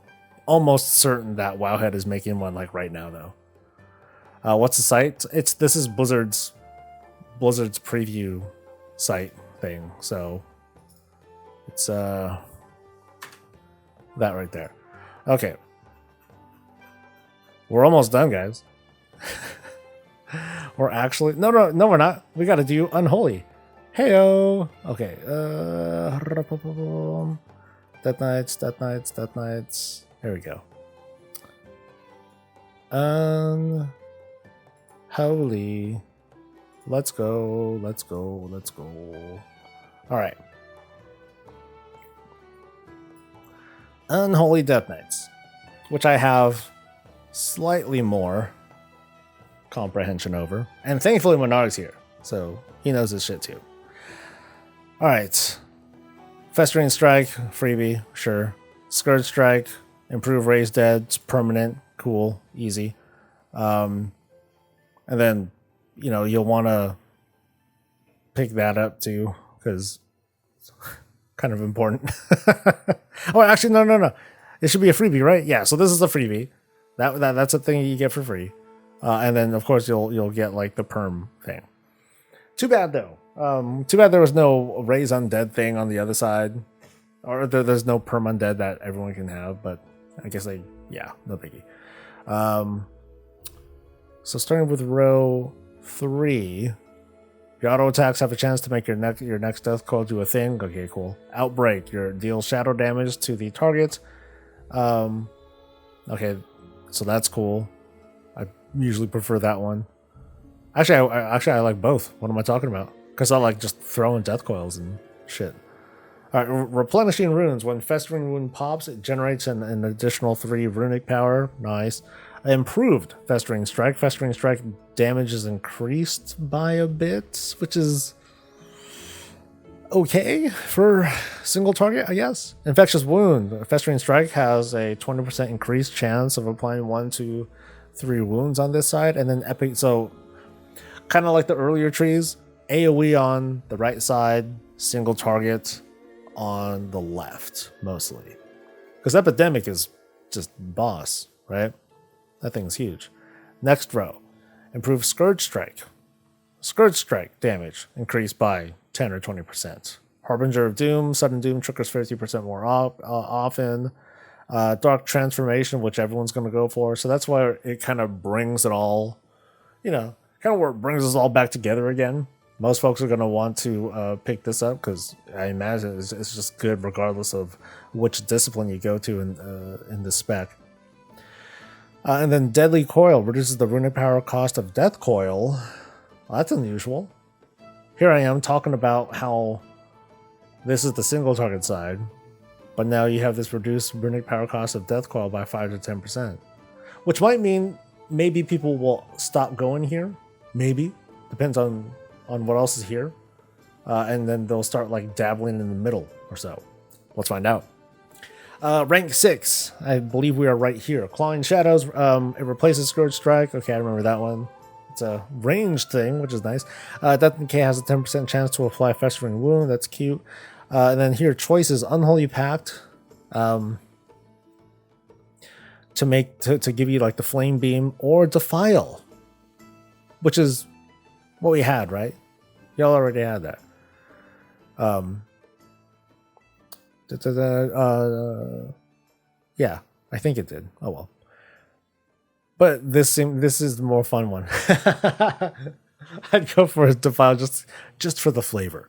almost certain that Wowhead is making one like right now though. What's the site? This is Blizzard's preview site thing, so it's that right there. Okay. We're almost done, guys. We're actually no we're not. We gotta do Unholy. Heyo. Okay. Death Knights. There we go. Unholy. Let's go. Alright. Unholy Death Knights, which I have slightly more comprehension over. And thankfully Menard's here, so he knows his shit too. Alright. Festering Strike, freebie, sure. Scourge Strike, improve raise dead, it's permanent, cool, easy. And then, you'll want to pick that up too, because it's kind of important. Oh, actually, no. It should be a freebie, right? Yeah, so this is a freebie. That's a thing you get for free. And then, of course, you'll get, like, the perm thing. Too bad, though. Too bad there was no raise undead thing on the other side. Or there's no perm undead that everyone can have, but I guess no biggie. So starting with row 3, your auto attacks have a chance to make your next death coil do a thing. Okay, cool. Outbreak, deal shadow damage to the target. Okay, so that's cool. I usually prefer that one. Actually, I like both. What am I talking about? Because I like just throwing death coils and shit. Alright, replenishing runes. When Festering Wound pops, it generates an additional 3 runic power. Nice. Improved Festering Strike. Festering Strike damage is increased by a bit, which is okay for single target, I guess. Infectious Wound. Festering Strike has a 20% increased chance of applying 1 to 3 wounds on this side, and then epic. So kind of like the earlier trees, AoE on the right side, single target on the left, mostly. Because Epidemic is just boss, right? That thing's huge. Next row. Improved Scourge Strike. Scourge Strike damage increased by 10 or 20%. Harbinger of Doom. Sudden Doom triggers 50% more often. Dark Transformation, which everyone's going to go for. So that's why it kind of brings it all, kind of where it brings us all back together again. Most folks are going to want to pick this up because I imagine it's just good regardless of which discipline you go to in the spec. And then Deadly Coil reduces the runic power cost of Death Coil. Well, that's unusual. Here I am talking about how this is the single target side, but now you have this reduced runic power cost of Death Coil by 5 to 10%. Which might mean maybe people will stop going here. Maybe. Depends on what else is here. and then they'll start like dabbling in the middle or so. Let's find out. Rank 6, I believe we are right here. Clawing Shadows, it replaces Scourge Strike. Okay, I remember that one. It's a ranged thing, which is nice. Death Decay has a 10% chance to apply Festering Wound. That's cute. And then here, choices: Unholy Pact, to give you like the Flame Beam, or Defile, which is what we had, right? Y'all already had that. Yeah, I think it did. Oh well. But this is the more fun one. I'd go for a Defile just for the flavor.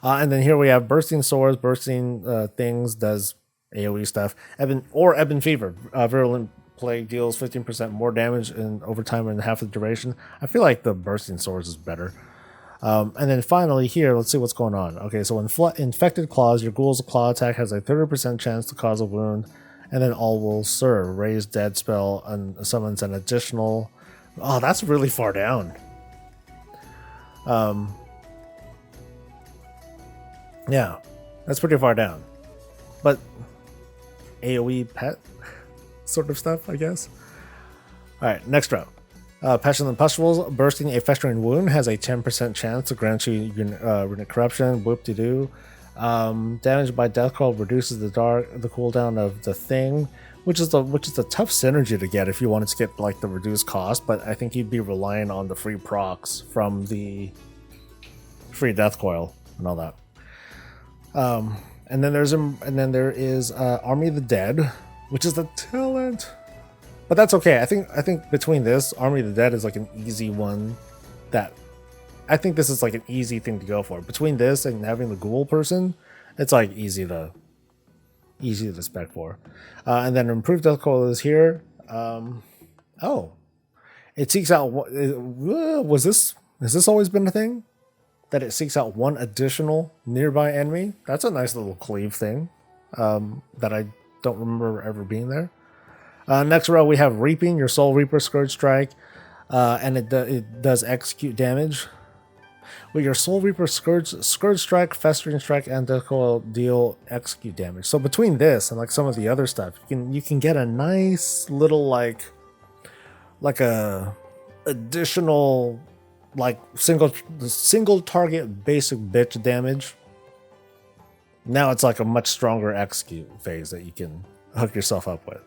And then here we have Bursting Swords, Bursting Things does AoE stuff. Ebon Fever. Virulent Plague deals 15% more damage over time and half the duration. I feel like the Bursting Swords is better. And then finally here, let's see what's going on. Okay, so Infected Claws, your Ghoul's Claw attack has a 30% chance to cause a wound. And then all will serve. Raise Dead spell and summons an additional... Oh, that's really far down. Yeah, that's pretty far down. But AoE pet sort of stuff, I guess. Alright, next round. Pestilent Pustules, bursting a Festering Wound has a 10% chance to grant you Runic Corruption. Whoop-de-doo. Damage by Death Coil reduces the cooldown of the thing, which is a tough synergy to get if you wanted to get like the reduced cost, but I think you'd be relying on the free procs from the free Death Coil and all that. And then there is Army of the Dead, which is the talent. But that's okay. I think between this, Army of the Dead is like an easy one that I think this is like an easy thing to go for. Between this and having the Ghoul person, it's like easy to spec for. And then Improved Death Coil is here. Oh, it seeks out. Has this always been a thing? That it seeks out one additional nearby enemy? That's a nice little cleave thing that I don't remember ever being there. Next row we have Reaping, your Soul Reaper Scourge Strike, and it does execute damage. With your Soul Reaper Scourge Strike, Festering Strike, and Death Coil deal execute damage. So between this and like some of the other stuff, you can get a nice little like a additional like single target basic bitch damage. Now it's like a much stronger execute phase that you can hook yourself up with.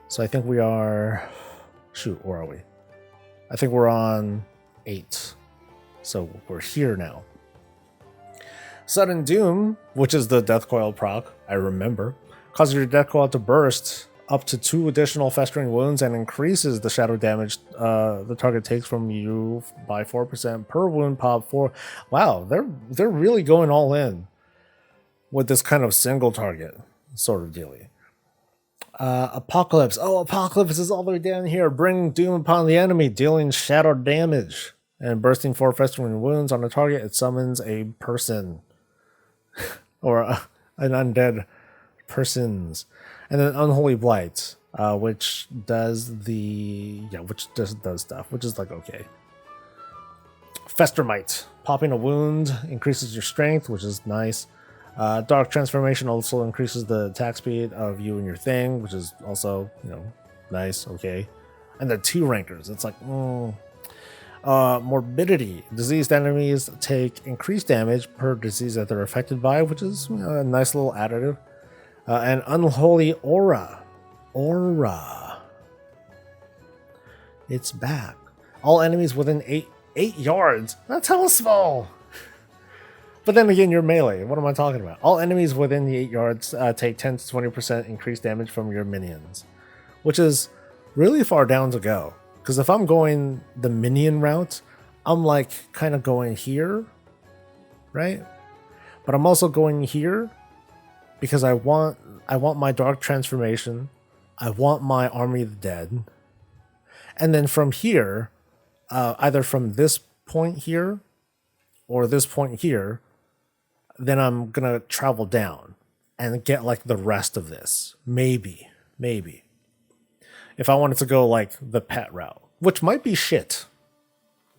So I think we are... Shoot, where are we? I think we're on 8. So we're here now. Sudden Doom, which is the Death Coil proc, I remember, causes your Death Coil to burst up to 2 additional Festering Wounds and increases the shadow damage the target takes from you by 4% per wound pop 4. Wow, they're really going all in with this kind of single target sort of dealie. Apocalypse. Oh, Apocalypse is all the way down here. Bring doom upon the enemy, dealing shadow damage and bursting 4 festering wounds on a target. It summons a person or an undead persons. And then Unholy Blight, which does stuff, which is like okay. Festermite, popping a wound increases your strength, which is nice. Dark Transformation also increases the attack speed of you and your thing, which is also, nice, okay. And the 2 rankers, it's like, Morbidity. Diseased enemies take increased damage per disease that they're affected by, which is a nice little additive. And Unholy Aura. It's back. All enemies within 8 yards. That's hella small. But then again, you're melee. What am I talking about? All enemies within the 8 yards take 10 to 20% increased damage from your minions, which is really far down to go. Because if I'm going the minion route, I'm like kind of going here, right? But I'm also going here because I want my Dark Transformation. I want my Army of the Dead. And then from here, either from this point here or this point here, then I'm going to travel down and get like the rest of this. Maybe. If I wanted to go like the pet route, which might be shit.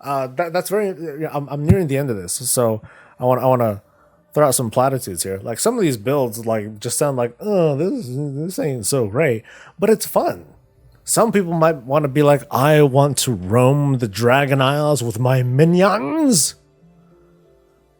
That's very. Yeah, I'm nearing the end of this, so I want to throw out some platitudes here. Like some of these builds, like just sound like, oh, this ain't so great, but it's fun. Some people might want to be like, I want to roam the Dragon Isles with my minions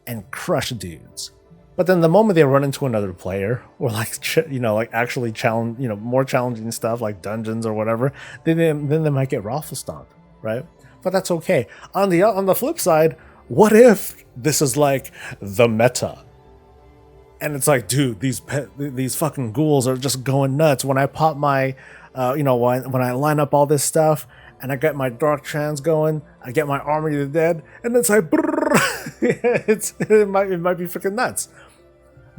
and crush dudes. But then the moment they run into another player, or like like actually challenge, more challenging stuff like dungeons or whatever, then they might get raffle stomped, right? But that's okay. On the flip side, what if this is like the meta? And it's like, dude, these fucking ghouls are just going nuts. When I pop my, when I line up all this stuff and I get my dark trans going, I get my army of the dead, and it's like, it might be freaking nuts.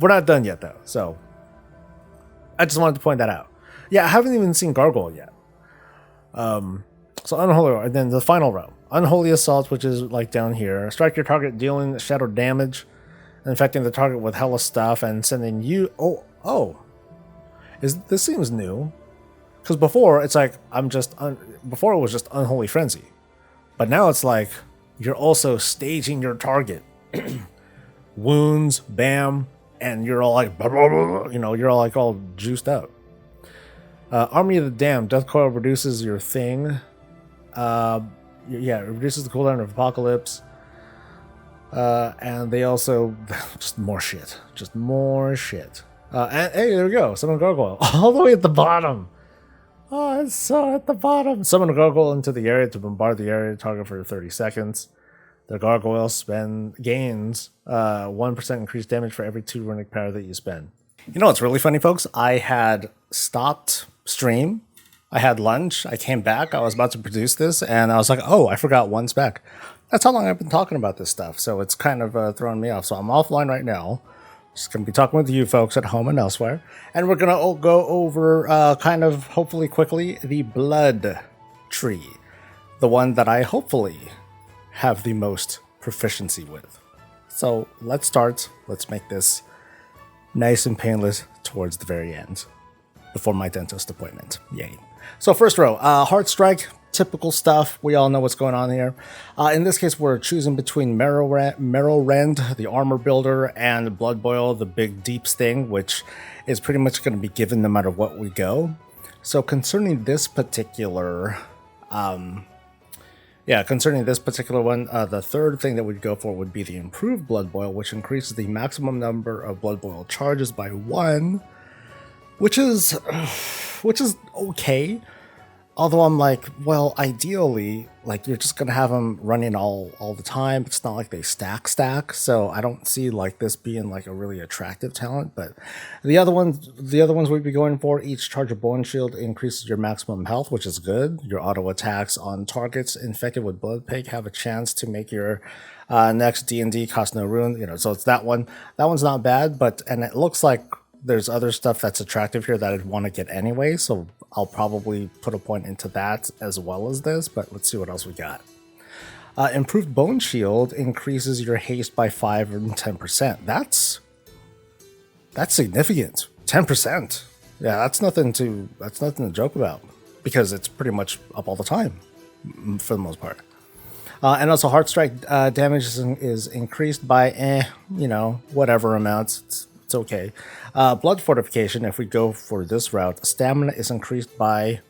We're not done yet though, so I just wanted to point that out. Yeah, I haven't even seen Gargoyle yet. So Unholy, and then the final row, Unholy Assault, which is like down here. Strike your target, dealing shadow damage, infecting the target with hella stuff, and sending you. This seems new, because before it's like before it was just Unholy Frenzy, but now it's like you're also staging your target, wounds, bam, and you're all like, blah, blah, blah, you're all like all juiced up. Army of the Damned, Death Coil reduces your thing. It reduces the cooldown of Apocalypse. And they also just more shit. And hey, there we go. Summon Gargoyle all the way at the bottom. Oh, it's so at the bottom. Summon a Gargoyle into the area to bombard the area target for 30 seconds. The Gargoyle gains 1% increased damage for every 2 runic power that you spend. You know what's really funny, folks? I had stopped stream. I had lunch. I came back. I was about to produce this, and I was like, oh, I forgot one spec. That's how long I've been talking about this stuff, so it's kind of throwing me off. So I'm offline right now. Just going to be talking with you folks at home and elsewhere. And we're going to go over, kind of, hopefully quickly, the Blood Tree. The one that I hopefully have the most proficiency with. So let's start. Let's make this nice and painless towards the very end, before my dentist appointment. Yay. So first row, Heart Strike, typical stuff. We all know what's going on here. In this case, we're choosing between Merrow-Rend, the armor builder, and Blood Boil, the big deep sting, which is pretty much going to be given no matter what we go. So concerning this particular one, the third thing that we'd go for would be the improved Blood Boil, which increases the maximum number of Blood Boil charges by 1, which is okay. Although I'm like, well, ideally, like you're just gonna have them running all the time. It's not like they stack, so I don't see like this being like a really attractive talent. But the other ones we'd be going for, each charge of Bone Shield increases your maximum health, which is good. Your auto attacks on targets infected with Blood Plague have a chance to make your next D&D cost no rune. So it's that one. That one's not bad, and it looks like there's other stuff that's attractive here that I'd want to get anyway, so I'll probably put a point into that as well as this, but let's see what else we got. Improved Bone Shield increases your haste by 5 and 10%. That's significant. 10%. Yeah, that's nothing to joke about, because it's pretty much up all the time for the most part. And also Heart Strike damage is increased by whatever amounts. It's okay. Blood Fortification, if we go for this route, stamina is increased by...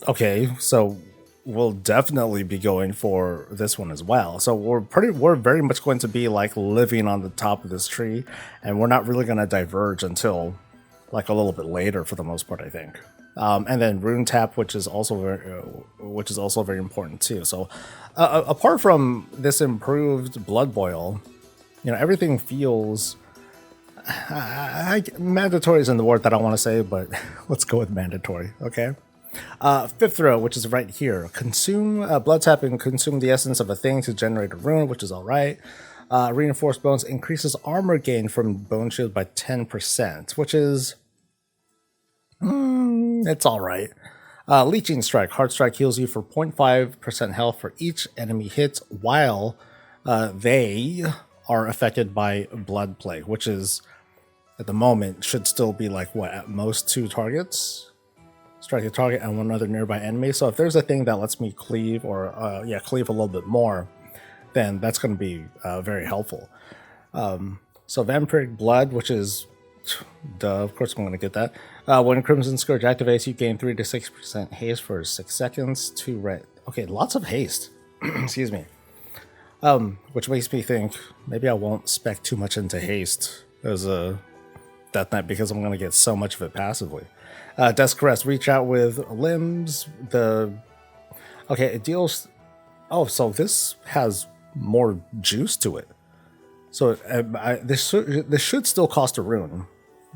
Okay, so we'll definitely be going for this one as well. So we're very much going to be like living on the top of this tree, and we're not really going to diverge until like a little bit later for the most part, I think. And then Rune Tap, which is also very important too. So apart from this improved Blood Boil, everything feels... mandatory isn't the word that I want to say, but let's go with mandatory, okay? Fifth row, which is right here. Consume Blood Tap and consume the essence of a thing to generate a rune, which is alright. Reinforced Bones increases armor gain from Bone Shield by 10%, which is... it's alright. Leeching Strike. Heart Strike heals you for 0.5% health for each enemy hit while they are affected by Blood Plague, which is, at the moment, should still be like, what, at most 2 targets? strike a target and one other nearby enemy. So if there's a thing that lets me cleave or cleave a little bit more, then that's going to be very helpful. So Vampiric Blood, which is duh, of course I'm going to get that. When Crimson Scourge activates, you gain 3 to 6% haste for 6 seconds. 2 red. Okay, lots of haste. Excuse me. Which makes me think maybe I won't spec too much into haste as a Death Knight because I'm going to get so much of it passively. Death Caress, reach out with limbs. It deals. Oh, so this has more juice to it. So this should still cost a rune,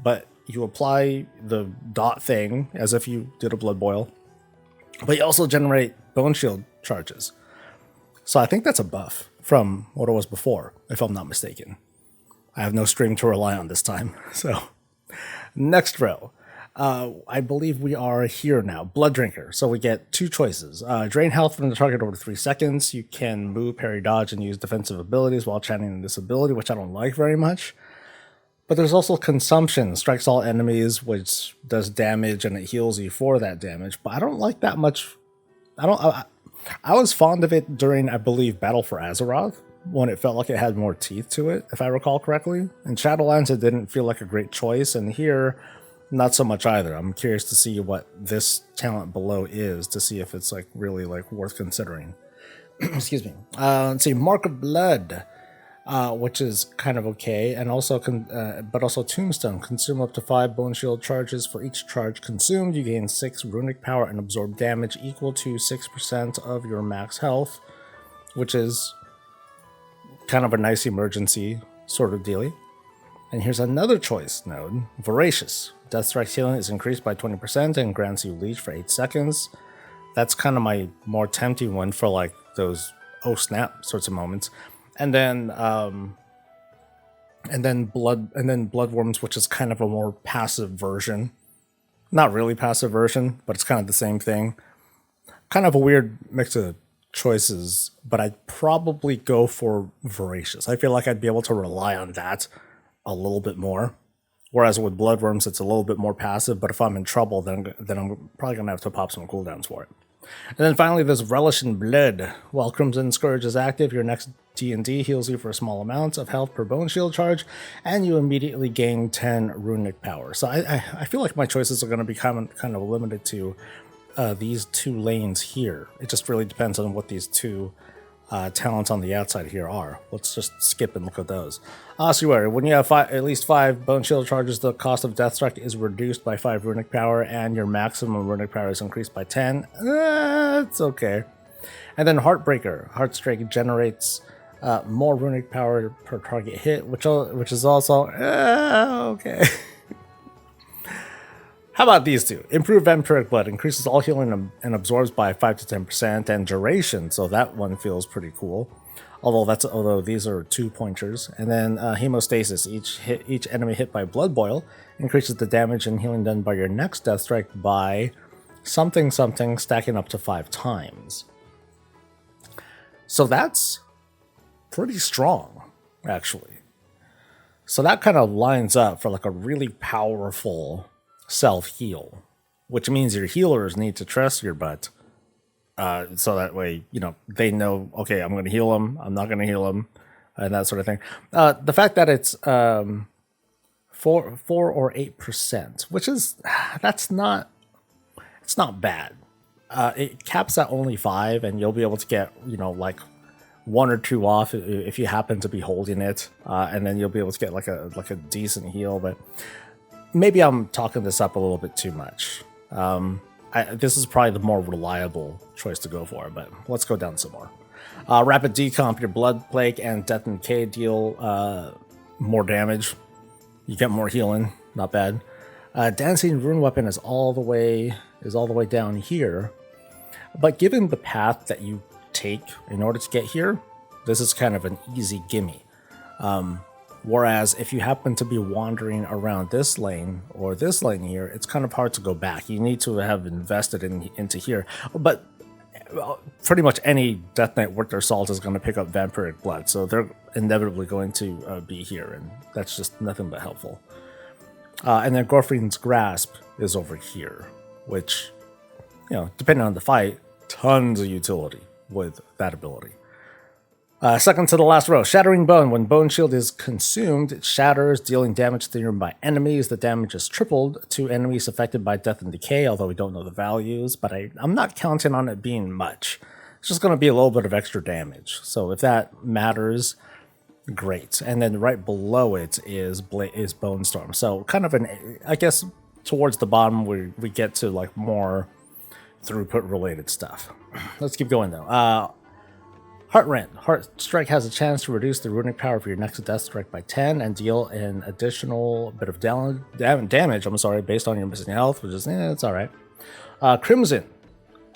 but you apply the dot thing as if you did a blood boil, but you also generate bone shield charges. So I think that's a buff from what it was before, if I'm not mistaken. I have no stream to rely on this time. So next row. I believe we are here now. Blood Drinker. So we get 2 choices. Drain health from the target over 3 seconds. You can move, parry, dodge, and use defensive abilities while channeling this ability, which I don't like very much. But there's also Consumption. Strikes all enemies, which does damage, and it heals you for that damage. But I don't like that much. I was fond of it during, I believe, Battle for Azeroth, when it felt like it had more teeth to it, if I recall correctly. In Shadowlands, it didn't feel like a great choice, and here, not so much either. I'm curious to see what this talent below is, to see if it's like really like worth considering. Excuse me. Let's see, Mark of Blood, which is kind of okay, and also but also Tombstone. Consume up to 5 bone shield charges. For each charge consumed, you gain 6 runic power and absorb damage equal to 6% of your max health, which is kind of a nice emergency sort of dealie. And here's another choice node, Voracious. Death Strike healing is increased by 20% and grants you Leech for 8 seconds. That's kind of my more tempting one for like those oh snap sorts of moments. And then Bloodworms, which is kind of a more passive version. Not really passive version, but it's kind of the same thing. Kind of a weird mix of choices, but I'd probably go for Voracious. I feel like I'd be able to rely on that a little bit more. Whereas with Bloodworms, it's a little bit more passive, but if I'm in trouble, then I'm probably going to have to pop some cooldowns for it. And then finally, there's Relish in Blood. While Crimson Scourge is active, your next D&D heals you for a small amount of health per bone shield charge, and you immediately gain 10 runic power. So I feel like my choices are going to be kind of limited to these 2 lanes here. It just really depends on what these 2 talents on the outside here are. Let's just skip and look at those. Ossuary, when you have at least 5 bone shield charges, the cost of Death Strike is reduced by 5 runic power, and your maximum runic power is increased by 10. It's okay. And then Heartbreaker. Heartstrike generates more runic power per target hit, which is also okay. How about these 2? Improved Vampiric Blood increases all healing and absorbs by 5 to 10%, and duration, so that one feels pretty cool. Although these are 2 pointers. And then Hemostasis. Each enemy hit by Blood Boil increases the damage and healing done by your next Death Strike by something, stacking up to 5 times. So that's pretty strong, actually. So that kind of lines up for like a really powerful self-heal, which means your healers need to trust your butt, so that way, they know, okay, I'm going to heal them, I'm not going to heal them, and that sort of thing. The fact that it's 4 or 8%, which is, it's not bad. It caps at only 5, and you'll be able to get, like 1 or 2 off if you happen to be holding it, and then you'll be able to get like a decent heal, but maybe I'm talking this up a little bit too much. This is probably the more reliable choice to go for, but let's go down some more. Rapid Decomp, your Blood Plague and Death and Decay deal more damage. You get more healing, not bad. Dancing Rune Weapon is all the way down here, but given the path that you take in order to get here, this is kind of an easy gimme. Whereas if you happen to be wandering around this lane or this lane here, it's kind of hard to go back. You need to have invested into here. But pretty much any Death Knight worth their salt is going to pick up Vampiric Blood, so they're inevitably going to be here, and that's just nothing but helpful. And then Gorfreen's Grasp is over here, which depending on the fight, tons of utility with that ability. Second to the last row, Shattering Bone. When Bone Shield is consumed, it shatters, dealing damage to nearby enemies. The damage is tripled to enemies affected by death and decay, although we don't know the values, but I'm not counting on it being much. It's just going to be a little bit of extra damage. So if that matters, great. And then right below it is Bone Storm. So kind of I guess towards the bottom we get to like more throughput related stuff. Let's keep going though. Heart Rend. Heart Strike has a chance to reduce the runic power of your next Death Strike by 10 and deal an additional bit of damage, based on your missing health, which is, it's alright. Crimson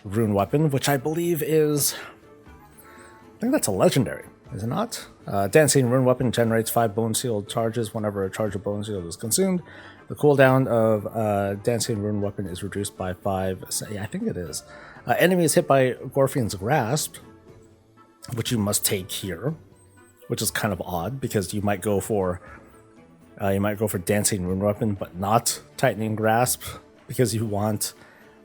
Rune Weapon, which I believe is, I think that's a legendary, is it not? Dancing Rune Weapon generates 5 Bone Shield charges whenever a charge of Bone Shield is consumed. The cooldown of Dancing Rune Weapon is reduced by 5. Yeah, I think it is. Enemies hit by Gorfian's Grasp, which you must take here, which is kind of odd because you might go for Dancing Rune Weapon, but not Tightening Grasp because you want,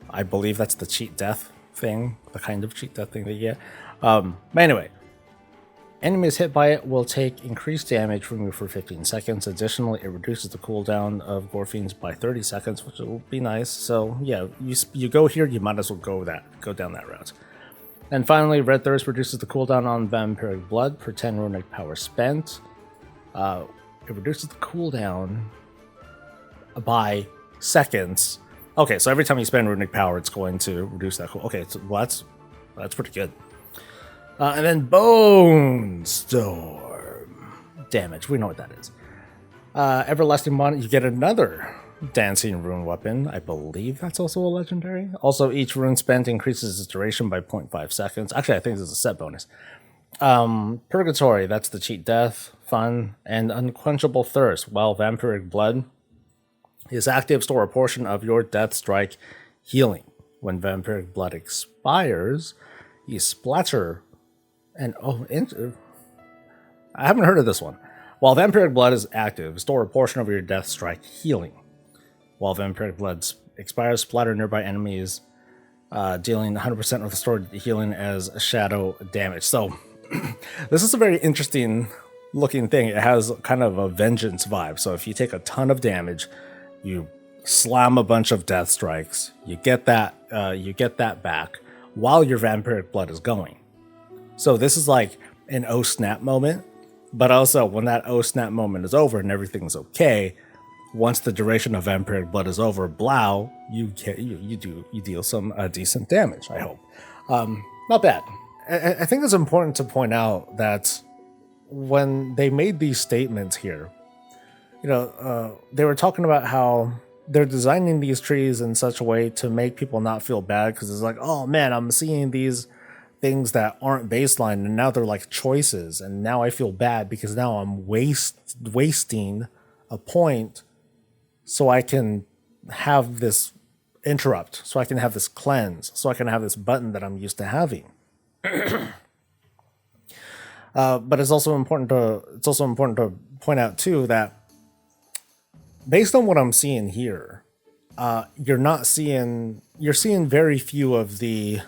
I believe that's the cheat death thing, the kind of cheat death thing that you get. But anyway, enemies hit by it will take increased damage from you for 15 seconds. Additionally, it reduces the cooldown of Gorfians by 30 seconds, which will be nice. So yeah, you go here, you might as well go down that route. And finally, Red Thirst reduces the cooldown on Vampiric Blood per 10 runic power spent. It reduces the cooldown by seconds. Okay, so every time you spend runic power, it's going to reduce that. Okay, so that's pretty good. And then Bone Storm damage. We know what that is. Everlasting Bond. You get another Dancing Rune Weapon. I believe that's also a legendary. Also, each rune spent increases its duration by 0.5 seconds. Actually, I think this is a set bonus. Purgatory, that's the cheat death. Fun. And Unquenchable Thirst. While Vampiric Blood is active, store a portion of your Death Strike healing. When Vampiric Blood expires, you splatter and I haven't heard of this one. While Vampiric Blood is active, store a portion of your Death Strike healing. While Vampiric Blood expires, splatter nearby enemies, dealing 100% of restored healing as shadow damage. So, this is a very interesting looking thing. It has kind of a vengeance vibe. So if you take a ton of damage, you slam a bunch of death strikes, you get that back while your Vampiric Blood is going. So this is like an oh snap moment, but also when that oh snap moment is over and everything's okay, once the duration of Vampiric Blood is over, blow, you deal some decent damage, I hope. Not bad. I think it's important to point out that when they made these statements here, they were talking about how they're designing these trees in such a way to make people not feel bad, because it's like, oh man, I'm seeing these things that aren't baseline and now they're like choices, and now I feel bad because now I'm wasting a point so I can have this interrupt, so I can have this cleanse, so I can have this button that I'm used to having. But it's also important to point out too that based on what I'm seeing here, you're seeing very few of the,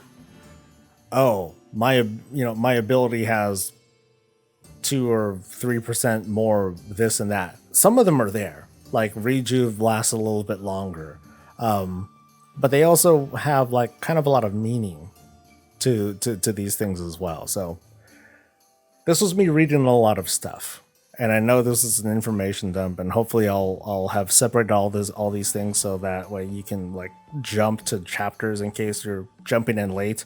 my ability has 2 or 3% more this and that. Some of them are there. Like Rejuve lasts a little bit longer, but they also have like kind of a lot of meaning to these things as well. So this was me reading a lot of stuff, and I know this is an information dump, and hopefully I'll have separated all these things so that way you can like jump to chapters in case you're jumping in late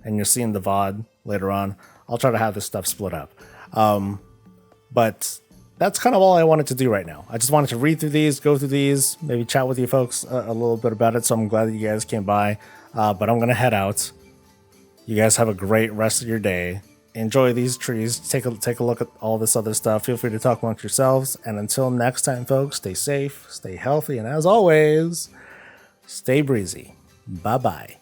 and you're seeing the VOD later on. I'll try to have this stuff split up, but that's kind of all I wanted to do right now. I just wanted to read through these, go through these, maybe chat with you folks a little bit about it. So I'm glad that you guys came by, but I'm going to head out. You guys have a great rest of your day. Enjoy these trees. Take a look at all this other stuff. Feel free to talk amongst yourselves. And until next time, folks, stay safe, stay healthy, and as always, stay breezy. Bye-bye.